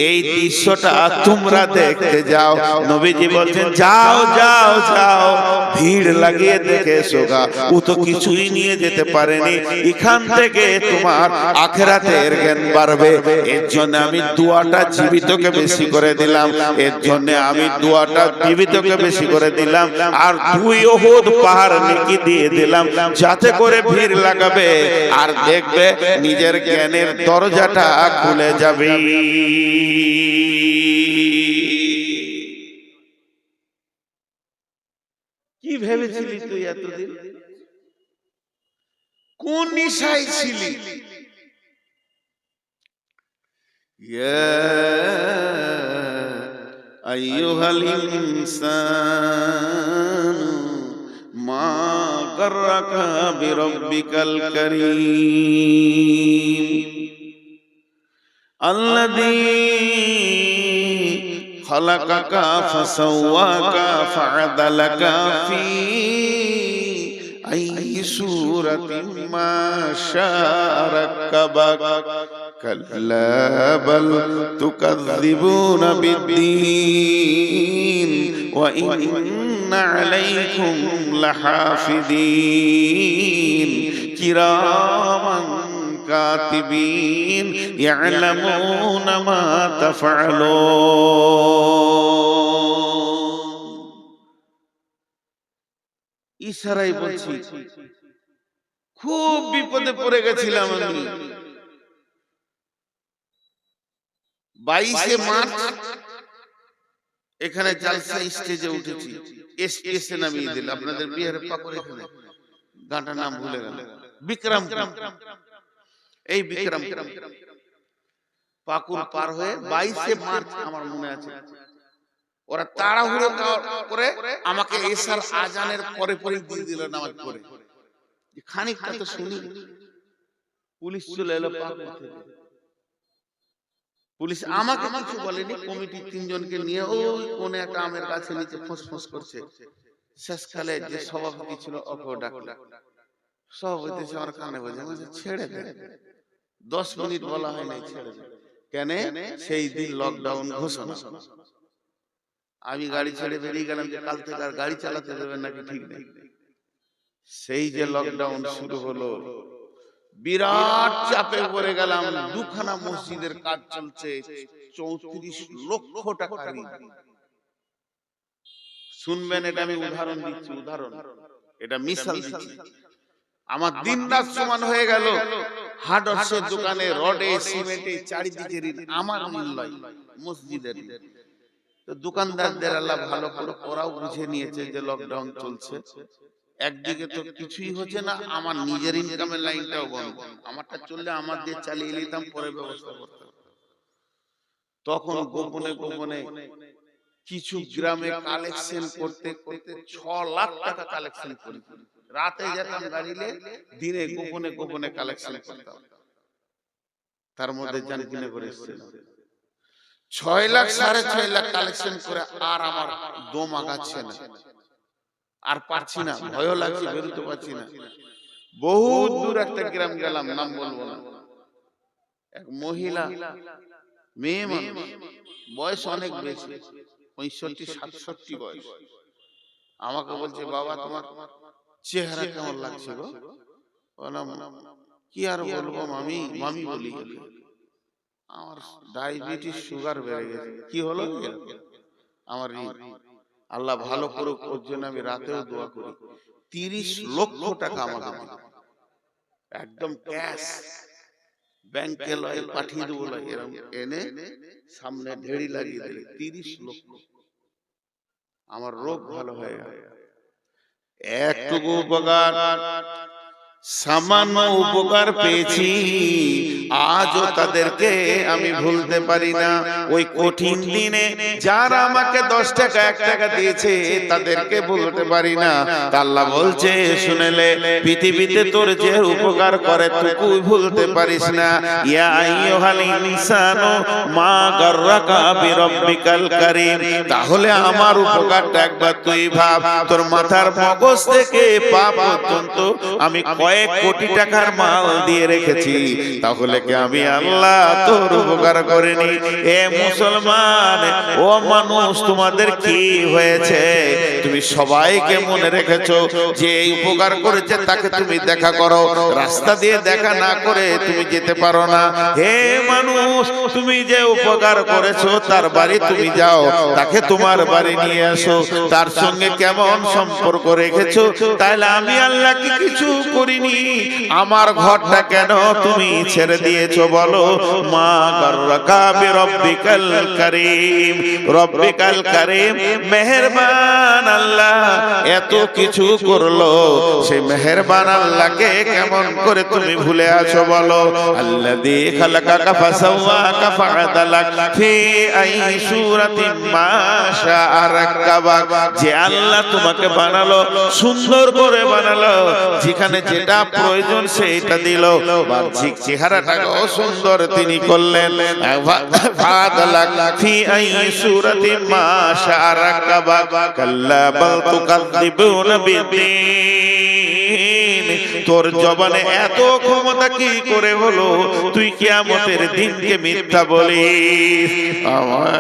এই দৃশ্যটা তোমরা দেখতে যাও। নবীজি বলছেন, যাও যাও যাও, ভিড় লাগিয়ে দেখে এসোগা। ও তো কিছুই নিয়ে যেতে পারেনি, এখান থেকে তোমার আখিরাতের জ্ঞান বাড়বে। এর জন্য আমি দোয়াটা জীবিতকে বেশি করে দিলাম, এর জন্য আমি দোয়াটা জীবিতকে বেশি করে দিলাম, আর 2 উহুদ পাহাড় নেকি দিয়ে দিলাম, যাতে করে ভিড় লাগাবে আর দেখবে নিজের জ্ঞানের দরজাটা খুলে যাবে। কি ভেবেছিলি তুই এতদিন? কোন নিশায় ছিলি? ইয়া আইয়ুহাল ইনসান মা গাররাকা বিরাব্বিকাল কারীম আল্লাযী খালাকাকা ফাসাওয়াকা ফাআদালাকা ফি আইয়ি সূরাতিন মা শাআ রাক্কাবাক কাল্লা বাল তুকাযযিবুনা বিদ্দীন ওয়া ইন্না আলাইকুম লাহাফিযীন কিরামান কাতিবিন ইয়ালামুনা মা তাফআলুন। ইশারাই বলছি, খুব বিপদে পড়ে গেছিলাম আমি। 22 মার্চ এখানে জালসা স্টেজে উঠেছি, এসে নামিয়ে দিল আপনাদের বিহারের পাকুর এখানে, গানটার নাম ভুলে গেল, বিক্রম, এই বিক্রম পাকুর পার হয়ে 22 মার্চ আমার মনে আছে, ওরা তাড়াহুড়ো করে আমাকে এশার আজানের পরে পরে দিয়ে দিল নামাজ পড়ে। খানিকটা তো শুনি, পুলিশ চলে এলো পাকুর থেকে। পুলিশ আমাকে কিছু বলেনি, কমিটি 3 জনকে নিয়ে ওই কোনে একটা আমের গাছে নিচে ফোঁস করছে। শেষকালে যে সভাপতি ছিল ওকেও ডাকলো, সভাপতি এসে আমার কানে বলছে, ছেড়ে দে। 10 মিনিট বলা হয় নাই, ছেড়ে দে। কেন? সেই দিন লকডাউন ঘোষণা। আমি গাড়ি ছেড়ে বেরিয়ে গেলাম যে কাল থেকে আর গাড়ি চালাতে দেবেন নাকি ঠিক নেই। সেই যে লকডাউন শুরু হলো, বিরাট চাপে পড়ে গেলাম। 2খানা মসজিদের কাজ চলছে, 34 লক্ষ টাকা ঋণ। শুনবেন, এটা আমি উদাহরণ দিচ্ছি, উদাহরণ, এটা মিসাল দিচ্ছি। আমার দিন রাত সমান হয়ে গেল। হার্ডওয়্যারের দোকানে রডে সিমেন্টে চারিদিকে ঋণ, আমার ঋণ নয়, মসজিদের ঋণ। তো দোকানদারদের আল্লাহ ভালো করে ওরাও বুঝে নিয়েছে যে লকডাউন চলছে, একদিকে তো কিছুই হচ্ছে না, আমার নিজের ইনকামের লাইনটাও বন্ধ, আমারটা চললে আমার দিয়ে চালিয়ে নিতাম, পরে ব্যবস্থা করতাম। তখন গোপনে গোপনে কিছু গ্রামে কালেকশন করতে করতে 6 লাখ টাকা কালেকশন করি, রাতে যেতাম গাড়িলে, দিনে গোপনে গোপনে কালেকশন করতাম। তার মধ্যে জান কিনে করে এসেছিলাম 6 লাখ 6.5 লাখ কালেকশন করে, আর আমার দম আগাচ্ছে না, আর পারছি না, ভয় লাগছে, বেরোতে পারছি না। বহুত দূর একটা গ্রাম গেলাম, নাম বলবো না, এক মহিলা মেয়ে মানুষ, বয়স অনেক বেশি, 65-67 বয়স, আমাকে বলছে বাবা তোমার চেহারা কেমন লাগছে গো? বললাম কি আর বলবো মামি, মামি বলি, আমার ডায়াবেটিস সুগার বেড়ে গেছে। কি হলো? আমার আল্লাহ ভালো করুক, ওর জন্য আমি রাতেও দোয়া করি। 30 লক্ষ টাকা আমাকে একদম ক্যাশ ব্যাংকে লয় পাঠিয়ে দেবো, এরকম এনে সামনে ঢেড়ি লাগিয়ে দিলে 30 লক্ষ, আমার রোগ ভালো হয়ে গেল। একটুকু উপকার, সামান্য উপকার পেয়েছি, আজও তাদেরকে আমি ভুলতে পারি না। ওই কঠিন দিনে যারা আমাকে 10 টাকা 1 টাকা দিয়েছে তাদেরকে ভুলতে পারি না। আল্লাহ বলছে শুনেলে, পৃথিবীতে তোর যে উপকার করে তুই ভুলতে পারিস না। ইয়া আইয়ুহাল ইনসানু মা গাররাকা বিরাব্বিকাল কারীম। তাহলে আমার উপকারটা একবার তুই ভাব, তোর মাথার মগজ থেকে পা পর্যন্ত আমি কয়েক কোটি টাকার মাল দিয়ে রেখেছি, তাহলে কি আমি আল্লাহ তোর উপকার করিনি? এ মুসলমান, ও মানুষ, তোমাদের কি হয়েছে? তুমি সবাইকে মনে রেখেছো যে এই উপকার করেছে তাকে তুমি দেখা করো, রাস্তা দিয়ে দেখা না করে তুমি যেতে পারো না। হে মানুষ, তুমি যে উপকার করেছো তার বাড়ি তুমি যাও, তাকে তোমার বাড়ি নিয়ে আসো, তার সঙ্গে কেমন সম্পর্ক রেখেছো? তাহলে আমি আল্লাহ কি কিছু করিনি? আমার ঘরটা কেন তুমি ছেড়ে দিয়েছো বলো? মা গাররাকা বিরাব্বিকাল কারীম, রব্বিকাল কারীম, মেহেরবান আল্লাহ এত কিছু করলো, সেই মেহেরবান আল্লাহকে কেমন করে তুমি ভুলে আছো বলো? আল্লাযী খালাকাকা ফাসাওয়াকা ফাআদালাক ফি আই সূরাতিন মা শাআ রাক্কাবাক, যে আল্লাহ তোমাকে বানালো, সুন্দর করে বানালো, যেখানে যেটা প্রয়োজন সেইটা দিল, বাহ্যিক চেহারাটাও সুন্দর তিনি করলেন। ফাআদালাক ফি আই সূরাতিন মা শাআ রাক্কাবাক, কাল্লা বাল তুকাযযিবুনা বিদ্দীন। তোর জবানে এত ক্ষমতা কি করে হলো তুই কিয়ামতের দিনকে মিথ্যা বলিস?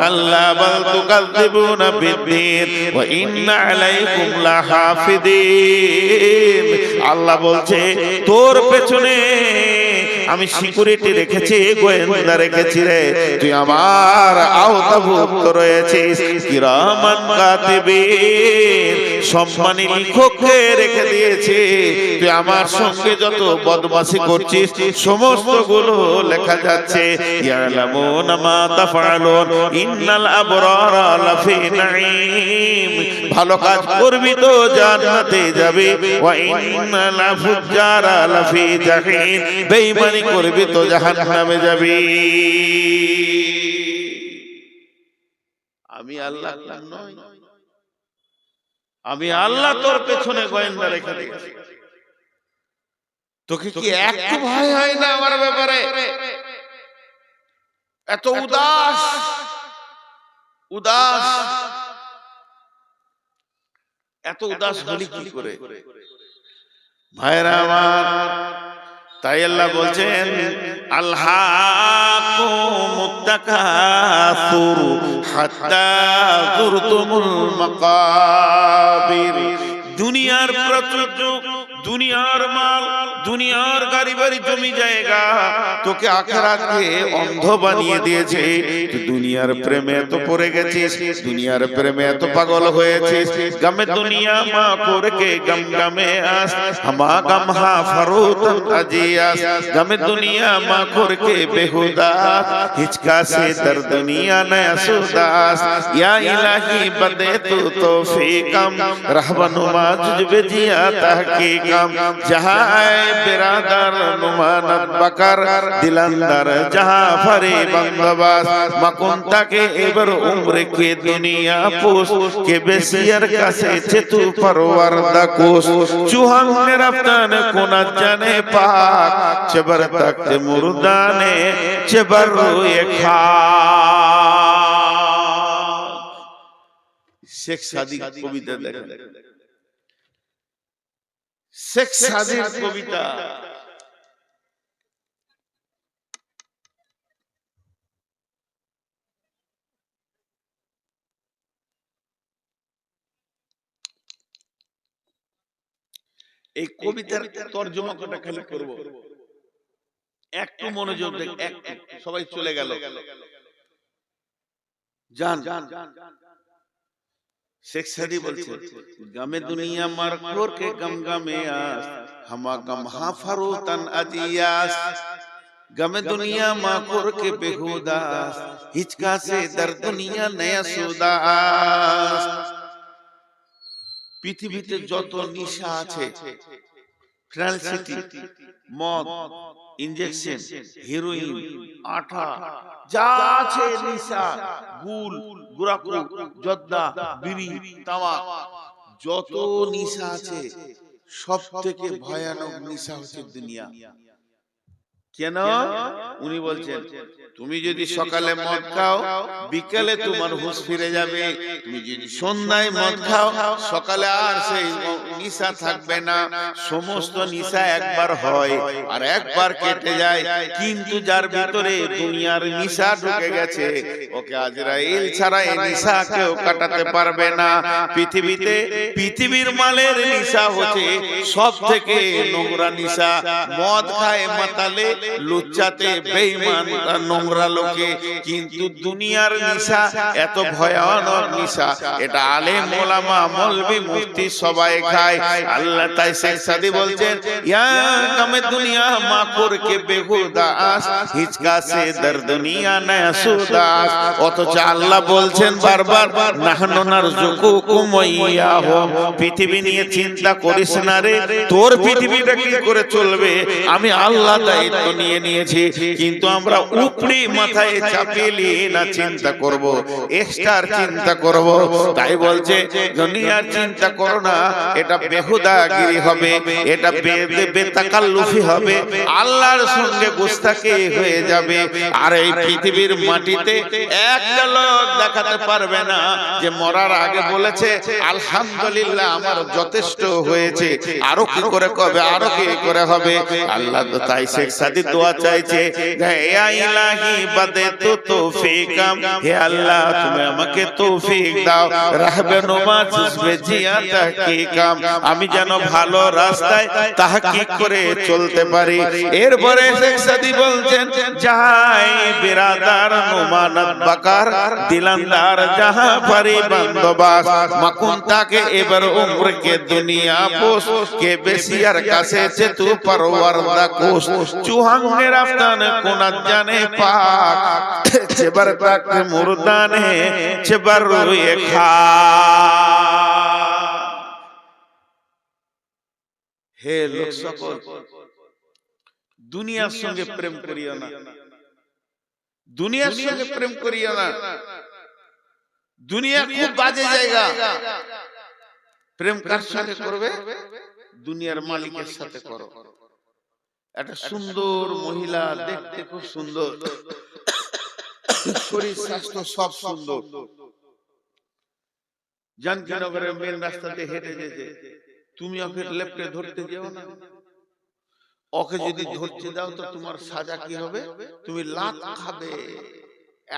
আল্লাহ বাল তুকাযযিবুনা বিদ্দীন ওয়া ইন্না আলাইকুম লাহাফিদিন। আল্লাহ বলছে তোর পেছনে আমি সিকিউরিটি রেখেছি, গোয়েন্দা রেখেছি রে, তুই আমার আওতাভুক্ত রয়েছিস। কিরামান কাতিবিন, সম্মানী লেখককে রেখে দিয়েছে, তুই আমার সঙ্গে যত বদমাশি করছিস সমস্ত গুলো লেখা যাচ্ছে। ইয়ালামুনা মা তাফআলুন ইন্নাল আবরারা লাফি নাঈম, ভালো কাজ করবি তো জান্নাতে যাবি, ওয়া ইন্নাল ফুজ্জারা লাফি জাহিম, বেঈমানি করবি তো জাহান্নামে যাবি। আমি আল্লাহ নই, আমি আল্লাহ তোর পেছনে গোয়েন্দা রেখে দিয়েছি। তোকে কি একটু ভয় হয় না আমার ব্যাপারে? এত উদাস উদাস, এত উদাস হলি কি করে ভাইরা আমার? তাই আল্লাহ বলছেন আলহাকুমুত তাকাসুর হাত্তা যুরতুমুল মাকাবির। দুনিয়ার প্রাচুর্য, দুনিয়ার মাল, দুনিয়ার গাড়ি বাড়ি জমি জায়গা তোকে আখিরাতকে অন্ধ বানিয়ে দিয়েছে। তুই দুনিয়ার প্রেমে এত পড়ে গেছিস, দুনিয়ার প্রেমে এত পাগল হয়েছিস। গমে দুনিয়া মা করকে গম গমে আস, হামা গম হা ফরুতন আজিয়াস। গমে দুনিয়া মা করকে বেহুদা, হিচকা से दर दुनिया नया सुदास। या इलाही बदे तू तौफीकम, रहबनुमा जुजबे जिया तहकीकम। जहाँ आए बिरादर नुमानत बकर, दिलंदर जहाँ फरे बंदोबस्त। मकुंता के एबर उम्र के दुनिया पोस, के बेसियर कसे चेतु परवरदा कोस। चूहंग ने रफ्तान कोना जाने पाक, चबर तक मुर्दाने चबर रोए खा। শেখ সাদিক কবিতা দেখেন, শেখ সাদির কবিতা। এই কবিতার তর্জমা কটা খালি করব, একটু মনোযোগ দেখ। সবাই চলে গেল, জান। শেখ সাদি বলছে, গমে দুনিয়া মার করকে গম গমে আস, হামা গম হা ফরুতন আজিয়াস। গমে দুনিয়া মা করকে বেহুদাস, হিচকা সে দর দুনিয়া নয়া সুদাস। পৃথিবীতে যত নিশা আছে, ফ্রান্সিটি, মদ, ইনজেকশন, হেরোইন, আঠা, যা আছে নিশা, গুল, গুরাকু, জর্দা, বিড়ি, তামাক, যত নিশা আছে সব থেকে ভয়ানক নিশা হচ্ছে দুনিয়া। কেন? উনি বলছেন, তুমি যদি সকালে মদ খাও, বিকেলে তোমার হুঁশ ফিরে যাবে। তুমি যদি সন্ধ্যায় মদ খাও, সকালে আর সেই নিশা থাকবে না। সমস্ত নিশা একবার হয় আর একবার কেটে যায়, কিন্তু যার ভিতরে দুনিয়ার নিশা ঢুকে গেছে, ওকে আজরাইল ছাড়া এই নিশা কেউ কাটাতে পারবে না। পৃথিবীতে পৃথিবীর মালের নিশা হচ্ছে সব থেকে নোংরা নিশা। মদ খায় মাতালে, লুচ্চাতে বেঈমান নোংরা লোকে, কিন্তু দুনিয়ার নিশা এত ভয়ানক নিশা, এটা আলেম ওলামা মৌলভী মুফতি সবাই খায়। আল্লাহ তাই শেখ সাদি বলছেন, ইয়া গমে দুনিয়া মা করকে বেহুদাস, হিচকা সে দর দুনিয়া নয়া সুদাস। অথচ আল্লাহ বলছেন বারবার, নাহনু নারযুকুকুম ওয়া ইয়াহুম, পৃথিবী নিয়ে চিন্তা করিস না রে, তোর পৃথিবীটা কি করে চলবে আমি আল্লাহ দায়িত্ব নিয়ে নিয়েছি। কিন্তু আমরা উপরি মাথায় চাপিয়ে নিয়ে না চিন্তা করব, এক্সট্রার চিন্তা করব। তাই বলছে দুনিয়ার চিন্তা করো না, এটা বেহুদাগিরি হবে, এটা বেতাকাল্লুফি হবে, আল্লাহর সঙ্গে গুস্তাখি হয়ে যাবে। আর এই পৃথিবীর মাটিতে একটা লোক দেখাতে পারবে না যে মরার আগে বলেছে আলহামদুলিল্লাহ আমার যথেষ্ট হয়েছে, আরো কি করে কবে, আরো কি করে হবে। আল্লাহ তো তাই শেখ সাদি দোয়া চাইছে, ইয়া ইলাহি বাদে তো তৌফিকম, হে আল্লাহ তুমি আমাকে তৌফিক দাও, রাহবেনুমা জুজবে জিয়া তাহকিকাম, আমি যেন ভালো রাস্তায় তাহকিক করে চলতে পারি। এরপরে শেখ সাদি বলছেন, যাই বিরাদার নুমানত বাকার, দিলান্দার জাহাं পারি বন্দোবাস। মাকুন তাকে এবার উম্র কে দুনিয়া পোস, কে বেসিয়ার কাছে চেতু পরওয়ারদা কোস। চুহাঙ্গে রাফতান কোনাত জানে পাক, চেবার তাক মুরদানে চেবার রুয়ে খা। হে লোক সকল, দুনিয়ার সঙ্গে প্রেম করিও না, দুনিয়ার সঙ্গে প্রেম করিও না। দুনিয়া খুব বাজে জায়গা। প্রেম কার সাথে করবে? দুনিয়ার মালিকের সাথে করো। একটা সুন্দর মহিলা, দেখতে খুব সুন্দর, শরীর স্বাস্থ্য সব সুন্দর, জানকীনগরের মেন রাস্তাতে হেঁটে যেতে, তুমি ওকে লেপটে ধরতে যেও না। ওকে যদি ধরতে দাও তো তোমার সাজা কি হবে? তুমি লাত খাবে,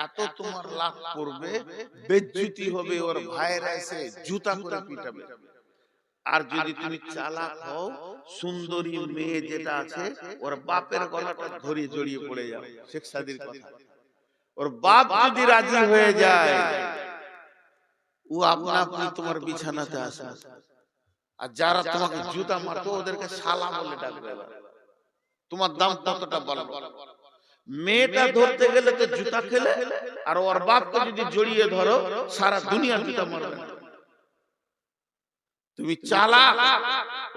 এত তোমার লাত পড়বে, বেজ্জতি হবে, ওর ভাইরা এসে জুতা করে পিটাবে। আর যদি তুমি চালাক হও, সুন্দরী মেয়ে যেটা আছে ওর বাপের গলাটা ধরে জড়িয়ে পড়ে যাও। শেখ সাদির কথা, ওর বাপ যদি রাজি হয়ে যায়, ও আপনা আপনি তোমার বিছানাতে আসবে। আর যারা তোমাকে জুতা মারতো ওদেরকে শালা বলে ডাকবে। তোমার দাম কতটা বলো। মেয়েটা ধরতে গেলে তো জুতা খেলে, আর ওর বাপকে যদি জড়িয়ে ধরো সারা দুনিয়া জুতা মারবে। তুমি চালাক,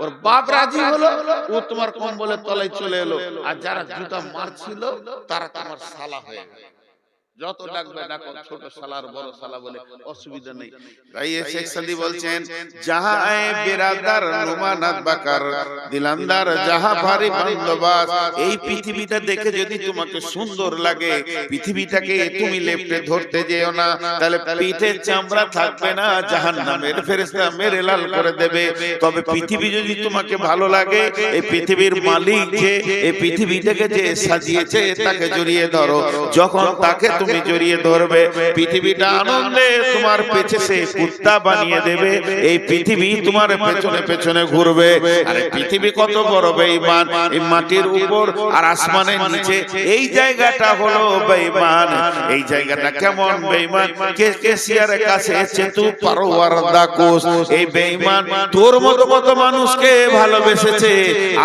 ওর বাপ রাজি হলো, ও তোমার কম্বলের তলায় চলে এলো, আর যারা জুতা মারছিল তারা তোমার শালা হয়ে গেল। যত ডাকবে ডাকো, ছোট শালার বড় শালা বলে অসুবিধা নেই। ভাই শেখ সাদি বলছেন, যাহা আয়ে বিরাদার নুমানাত বাকার দিলান্দার যাহা ভারী বন্দোবাস। এই পৃথিবীটা দেখে যদি তোমাকে সুন্দর লাগে, পৃথিবীটাকে তুমি লেপটে ধরতে যেও না, তাহলে পিঠে চামড়া থাকবে না, জাহান্নামের ফেরেশতা মেরে লাল করে দেবে। তবে পৃথিবী যদি তোমাকে ভালো লাগে, এই পৃথিবীর মালিক যে, এই পৃথিবীটাকে যে সাজিয়েছে তাকে জড়িয়ে ধরো। যখন তাকে তুমি জড়িয়ে ধরবে, পৃথিবীটা আনন্দে তোমার পেছনে কুত্তা বানিয়ে দেবে। এই পৃথিবী তোমার পেছনে পেছনে ঘুরবে। আরে পৃথিবী কত বড় বেঈমান, এই মাটির উপর আর আসমানের নিচে এই জায়গাটা হলো বেঈমান। এই জায়গাটা কেমন বেঈমান, কেসিয়ারের কাছে চেতু পারওয়ার দাকুস। এই বেঈমান তোর মতো কত মানুষকে ভালোবেসেছে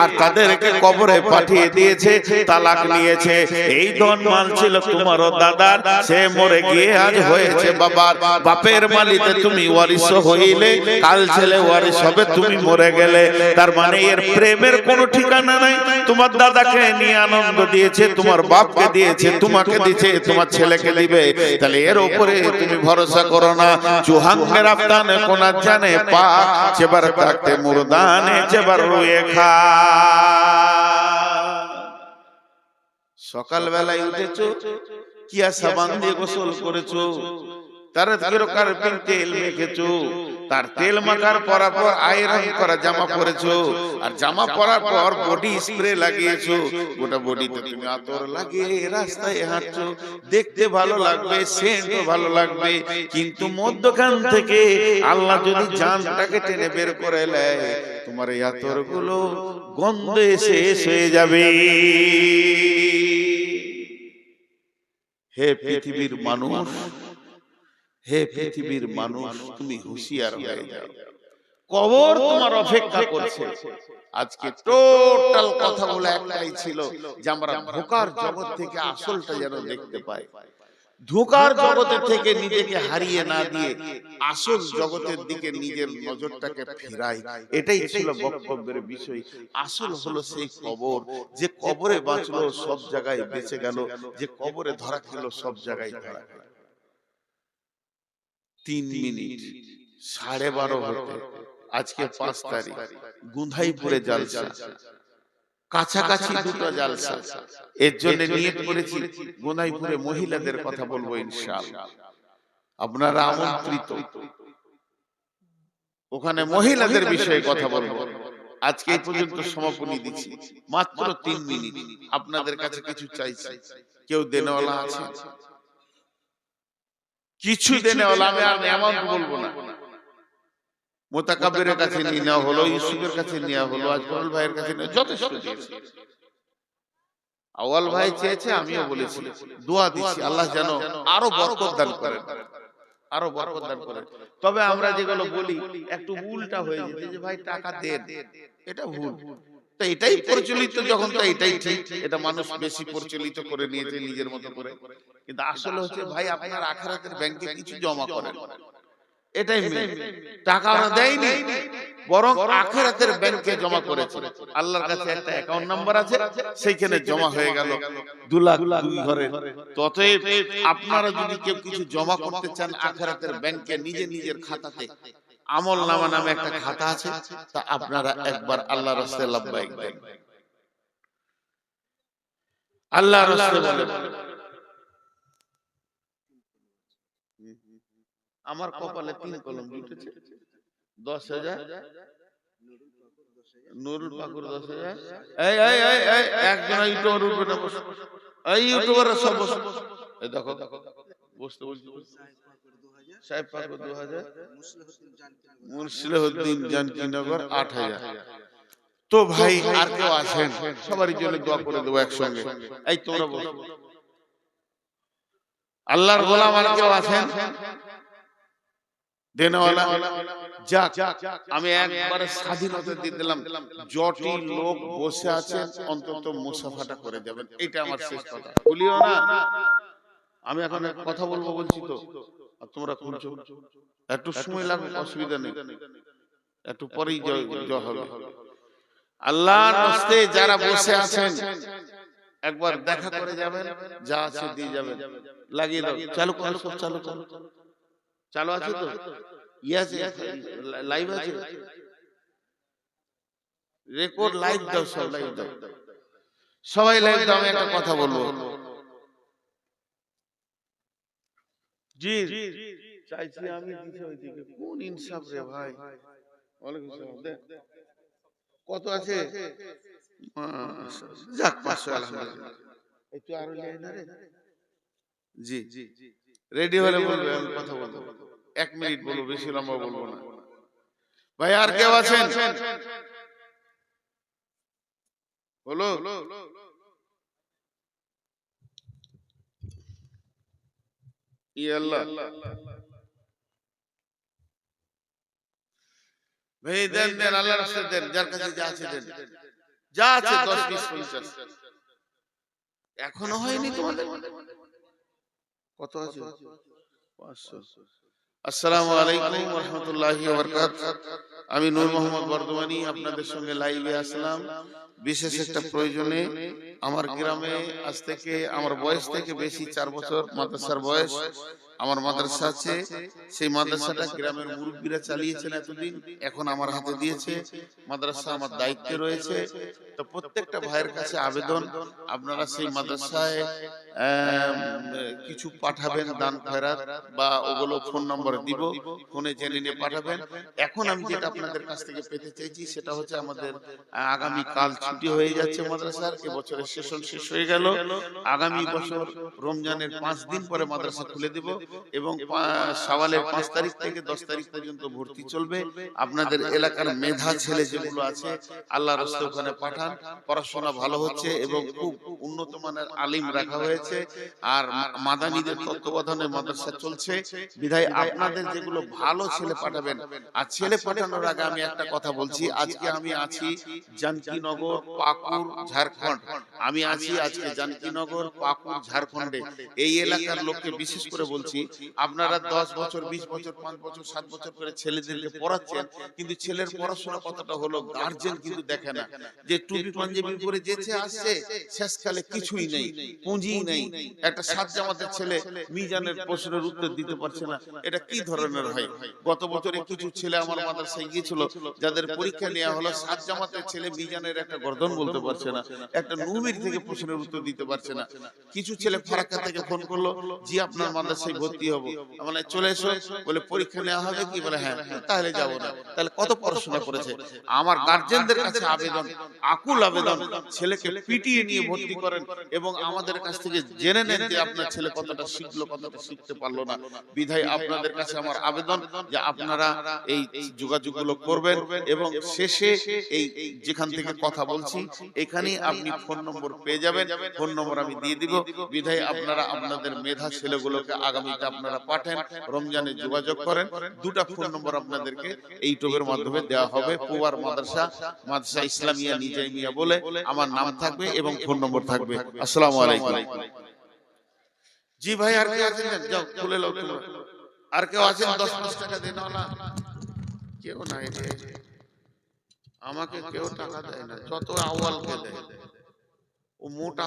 আর তাদেরকে কবরে পাঠিয়ে দিয়েছে, তালাক নিয়েছে। এই ধন মাল ছিল তোমারও দাদা, সে মরে গিয়ে আজ হয়েছে বাবার। বাপের মালিতে তুমি ওয়ারিশ হইলে, কাল ছেলে ওয়ারিশ হবে, তুমি মরে গেলে। তার মানে এর প্রেমের কোনো ঠিকানা নাই। তোমার দাদাকে নিয়ে আনন্দ দিয়েছে, তোমার বাপকে দিয়েছে, তোমাকে দিয়েছে, তোমার ছেলেকে দিবে। তাহলে এর উপরে তুমি ভরসা করো না। চুহাঙ্গের আফতানে কোনা জানে পাক, চেবার থাকতে মুরদানে চেবার রুয়ে খা। সকাল বেলায় উঠেছো, কিয়া সাবান দিয়ে গোসল করেছো, তার তেল মেখেছো, তার তেল মাখার পর আয়রন করা জামা পরেছো, আর জামা পরার পর বডি স্প্রে লাগিয়েছো। গোটা বডিতে তুমি আতর লাগিয়ে রাস্তায় হাঁটছো, দেখতে ভালো লাগবে, সেন্টও ভালো লাগবে। কিন্তু মধ্যখান থেকে আল্লাহ যদি জানটাকে টেনে বের করে নেয়, তোমার এই আতর গুলো গন্ধে শেষ হয়ে যাবে। হে পৃথিবীর মানুষ, হে পৃথিবীর মানুষ, তুমি হুঁশিয়ার হয়ে যাও। কবর তোমার অপেক্ষা করছে। আজকে টোটাল কথা বলে একটাই ছিল যে আমরা ধোঁকার জগৎ থেকে আসলটা যেন দেখতে পাই। ধোঁকার জগতের থেকে নিজেকে হারিয়ে না দিয়ে আসল জগতের দিকে নিজের নজরটাকে ফেরাই, এটাই ছিল বক্তব্যের বিষয়। আসল হলো সেই কবর, যে কবরে বাঁচলো সব জায়গায় বেঁচে গেল, যে কবরে ধরা খেলো সব জায়গায় ধরা গেল। 3 মিনিট 12:30 হতে আজকে 5 তারিখ, গুন্ধাইপুরে জালসা, কাছাকাছি দুটো জালসা। এর জন্য নিয়ত করেছি গুন্ধাইপুরে মহিলাদের কথা বলবো ইনশাআল্লাহ। আপনারা আমন্ত্রিত, ওখানে মহিলাদের বিষয়ে কথা বলবো। আজকে এই পর্যন্ত সমাপনী দিচ্ছি, মাত্র 3 মিনিট। আপনাদের কাছে কিছু চাইছি, কেউ দেনেওয়ালা আছে? কিছু দেনেওয়ালা, আমি আর অ্যামাউন্ট বলবো না। মোতাকাব্বিরের কাছে নিয়ে নেওয়া হলো, ইউসুফের কাছে নেওয়া হলো, আজমল ভাইয়ের কাছে নেওয়া, যথেষ্ট দিয়েছে। আওয়াল ভাই চেয়েছে, আমিও বলেছি, দোয়া দিচ্ছি আল্লাহ যেন আরো বরকত দান করেন, আরো বরকত দান করেন। তবে আমরা যেগুলো বলি একটু উল্টা হয়ে যেতে, যে ভাই টাকা দেন, এটা ভুল। তো এটাই প্রচলিত যখন, তো এটাই ঠিক। এটা মানুষ বেশি প্রচলিত করে নিয়েছে নিজের মতো করে। কিন্তু আসলে হচ্ছে ভাই, আপনার আখিরাতের ব্যাংকে কিছু জমা করেন, এটাই মেন। টাকা ওরা দেয়নি, বরং আখিরাতের ব্যাংকে জমা করেছে। আল্লাহর কাছে একটা অ্যাকাউন্ট নাম্বার আছে, সেইখানে জমা হয়ে গেল 2 লাখ 2 ঘরে। ততএব আপনারা যদি কেউ কিছু জমা করতে চান আখিরাতের ব্যাংকে, নিজের খাতাতে আমল নামা নামে একটা খাতা আছে, তা আপনারা একবার আল্লাহর রাস্তায় লাব্বাইক দেন। আল্লাহর রাস্তায় বলেন, আমার কপালে 3 কলম জুটেছে, 10,000। নুরুল পাকুর 10,000। এই এই এই এই একজন ইউটিউবার উঠবে না, বসো। এই ইউটিউবাররা সব বসো। এই দেখো বসতে বসতে সাহেব পাক 2000, মুসলিহুদ্দিন জানকীনগর 8000। তো ভাই আর কেউ আছেন? সবারই জন্য দোয়া করে দেবো একসঙ্গে। এই তোমরা বলো, আল্লাহর গোলাম আর কেউ আছেন দেনওয়ালা? যাক, আমি একবারে স্বাধীনতা দিয়ে দিলাম, যটি লোক বসে আছেন অন্তত মুসাফাটা করে যাবেন, এটা আমার শেষ কথা। বলিও না, আমি এখন কথা বলবো বলছি তো, আর তোমরা শুনছো। একটু সময় লাগবে, অসুবিধা নেই, একটু পরেই হবে। আল্লাহর রাস্তে যারা বসে আছেন একবার দেখা করে যাবেন, যা আছে দিয়ে যাবেন। লাগিয়ে দাও, চালু করো, সব চালু করো। চালু আছে তো? ইয়াস, লাইভ আছে, রেকর্ড লাইভ দাও, সব লাইভ দাও, সবাই লাইভ দাও। আমি একটা কথা বলবো, জি চাইছি আমি দিতে ওইদিকে। কোন ইনসাফ রে ভাই? ওয়ালাইকুম আসসালাম। দেখ কত আছে? যাক 500, আলহামদুলিল্লাহ। একটু আরো লেই না রে। জি রেডি হলে বলবে, আমি কথা বলবো। 1 মিনিট বলবো, বেশি লম্বা বলবো না। ভাই আর কেউ আছেন? বলো। ই আল্লাহ, ভাই দেন দেন, আল্লাহর রাস্তায় দেন, যার কাছে যা আছে দেন, যা আছে 10, 20, 50। এখনো হয়নি তোমাদের? কত আছে? 500। আসসালামু আলাইকুম ওয়া রাহমাতুল্লাহি ওয়া বারাকাতুহু। আমি নূর মোহাম্মদ বর্ধমানী আপনাদের সঙ্গে লাইভে আসলাম বিশেষ একটা প্রয়োজনে। আমার গ্রামে আজ থেকে, আমার বয়স থেকে বেশি 4 বছর মাদ্রাসার বয়স। আমার মাদ্রাসা আছে, সেই মাদ্রাসাটা গ্রামের মুরব্বীরা চালিয়েছেন এতদিন, এখন আমার হাতে দিয়েছে। মাদ্রাসা আমার দায়িত্বে রয়েছে। তো প্রত্যেকটা ভাইয়ের কাছে আবেদন, আপনারা সেই মাদ্রাসায় কিছু পাঠাবেন, দান খয়রাত বা ওগুলো ফোন নম্বর দিব, ফোনে জেনে নিয়ে পাঠাবেন। এখন আমি যেটা আপনাদের কাছ থেকে পেতে চাইছি সেটা হচ্ছে, আমাদের আগামী কাল ছুটি হয়ে যাচ্ছে মাদ্রাসার, এবছরের সেশন শেষ হয়ে গেল। আগামী বছর রমজানের 5 দিন পরে মাদ্রাসা খুলে দেব, এবং শাওয়ালের 5 তারিখ থেকে 10 তারিখ পর্যন্ত ভর্তি চলবে। আপনাদের এলাকার মেধা ছেলে যেগুলো আছে, আল্লাহর রাস্তায় ওখানে পাঠান। পড়াশোনা ভালো হচ্ছে এবং খুব উন্নত মানের আলিম রাখা হয়েছে, আর মাদানীদের তত্ত্বাবধানে মাদ্রাসা চলছে। বিধায় আপনাদের যেগুলো ভালো ছেলে পাঠাবেন। আর ছেলে পাঠানোর আগে আমি একটা কথা বলছি, আজকে আমি আছি জানকীনগর, পাকুড়, ঝাড়খণ্ড। আমি আছি আজকে জানকীনগর, পাকুড়, ঝাড়খণ্ডে। এই এলাকার লোককে বিশেষ করে বলছি, আপনারা 10 বছর, 20 বছর, 5 বছর, 7 বছর করে ছেলেদেরকে পড়াচ্ছেন, কিন্তু ছেলের পড়াশোনা কতটা হলো গার্জেন কিন্তু দেখে না। যে টুপি পাঞ্জাবি পরে যেছে আসছে, শেষকালে কিছুই নেই, পুঁজিই নেই। একটা 7 জামাতের ছেলে মিজানের প্রশ্নের উত্তর দিতে পারছে না, এটা কি ধরনের হয়? গত বছরে কিছু ছেলে আমার মাদ্রাসায় গিয়েছিল, যাদের পরীক্ষা নেওয়া হলো, 7 জামাতের ছেলে মিজানের একটা গর্দন বলতে পারছে না, একটা নুমির থেকে প্রশ্নের উত্তর দিতে পারছে না। কিছু ছেলে ফারাক্কা থেকে ফোন করলো, জি আপনার মাদ্রাসায় ভর্তি হবো, মানে চলে এসো, বলে পরীক্ষা নেওয়া হবে কি? বলে হ্যাঁ, তাহলে যাবো না। তাহলে কত পড়াশোনা করেছে? আমার গার্জেনদের কাছে আবেদন, আকুল আবেদন, ছেলেকে পিটিয়ে নিয়ে ভর্তি করেন এবং আমাদের কাছ থেকে জেনে নেন যে আপনার ছেলে কতটা শিখলো, কতটা শিখতে পারলো না। বিধায় আপনাদের কাছে আমার আবেদন যে আপনারা এই যোগাযোগগুলো করবেন, এবং শেষে এই যেখান থেকে কথা বলছি এখানে আপনি ফোন নম্বর পেয়ে যাবেন, ফোন নম্বর আমি দিয়ে দিব। বিধায় আপনারা আপনাদের মেধা ছেলেগুলোকে আগামীতে আপনারা পাঠান, রমজানে যোগাযোগ করেন। 2টা ফোন নম্বর আপনাদেরকে এই ইউটিউবের মাধ্যমে দেওয়া হবে। পুয়ার মাদ্রাসা ইসলামিয়া নিজামিয়া বলে আমার নাম থাকবে এবং ফোন নম্বর থাকবে। আসসালামু আলাইকুম। জি ভাই, আর কেউ আছেন? যাও খুলে লাও তোমরা। আর কেউ আছেন? 10-5 টাকা দেন না? কেউ নাই রে, আমাকে কেউ টাকা দেয় না, যত আওয়ালকে দেয়। ও মোটা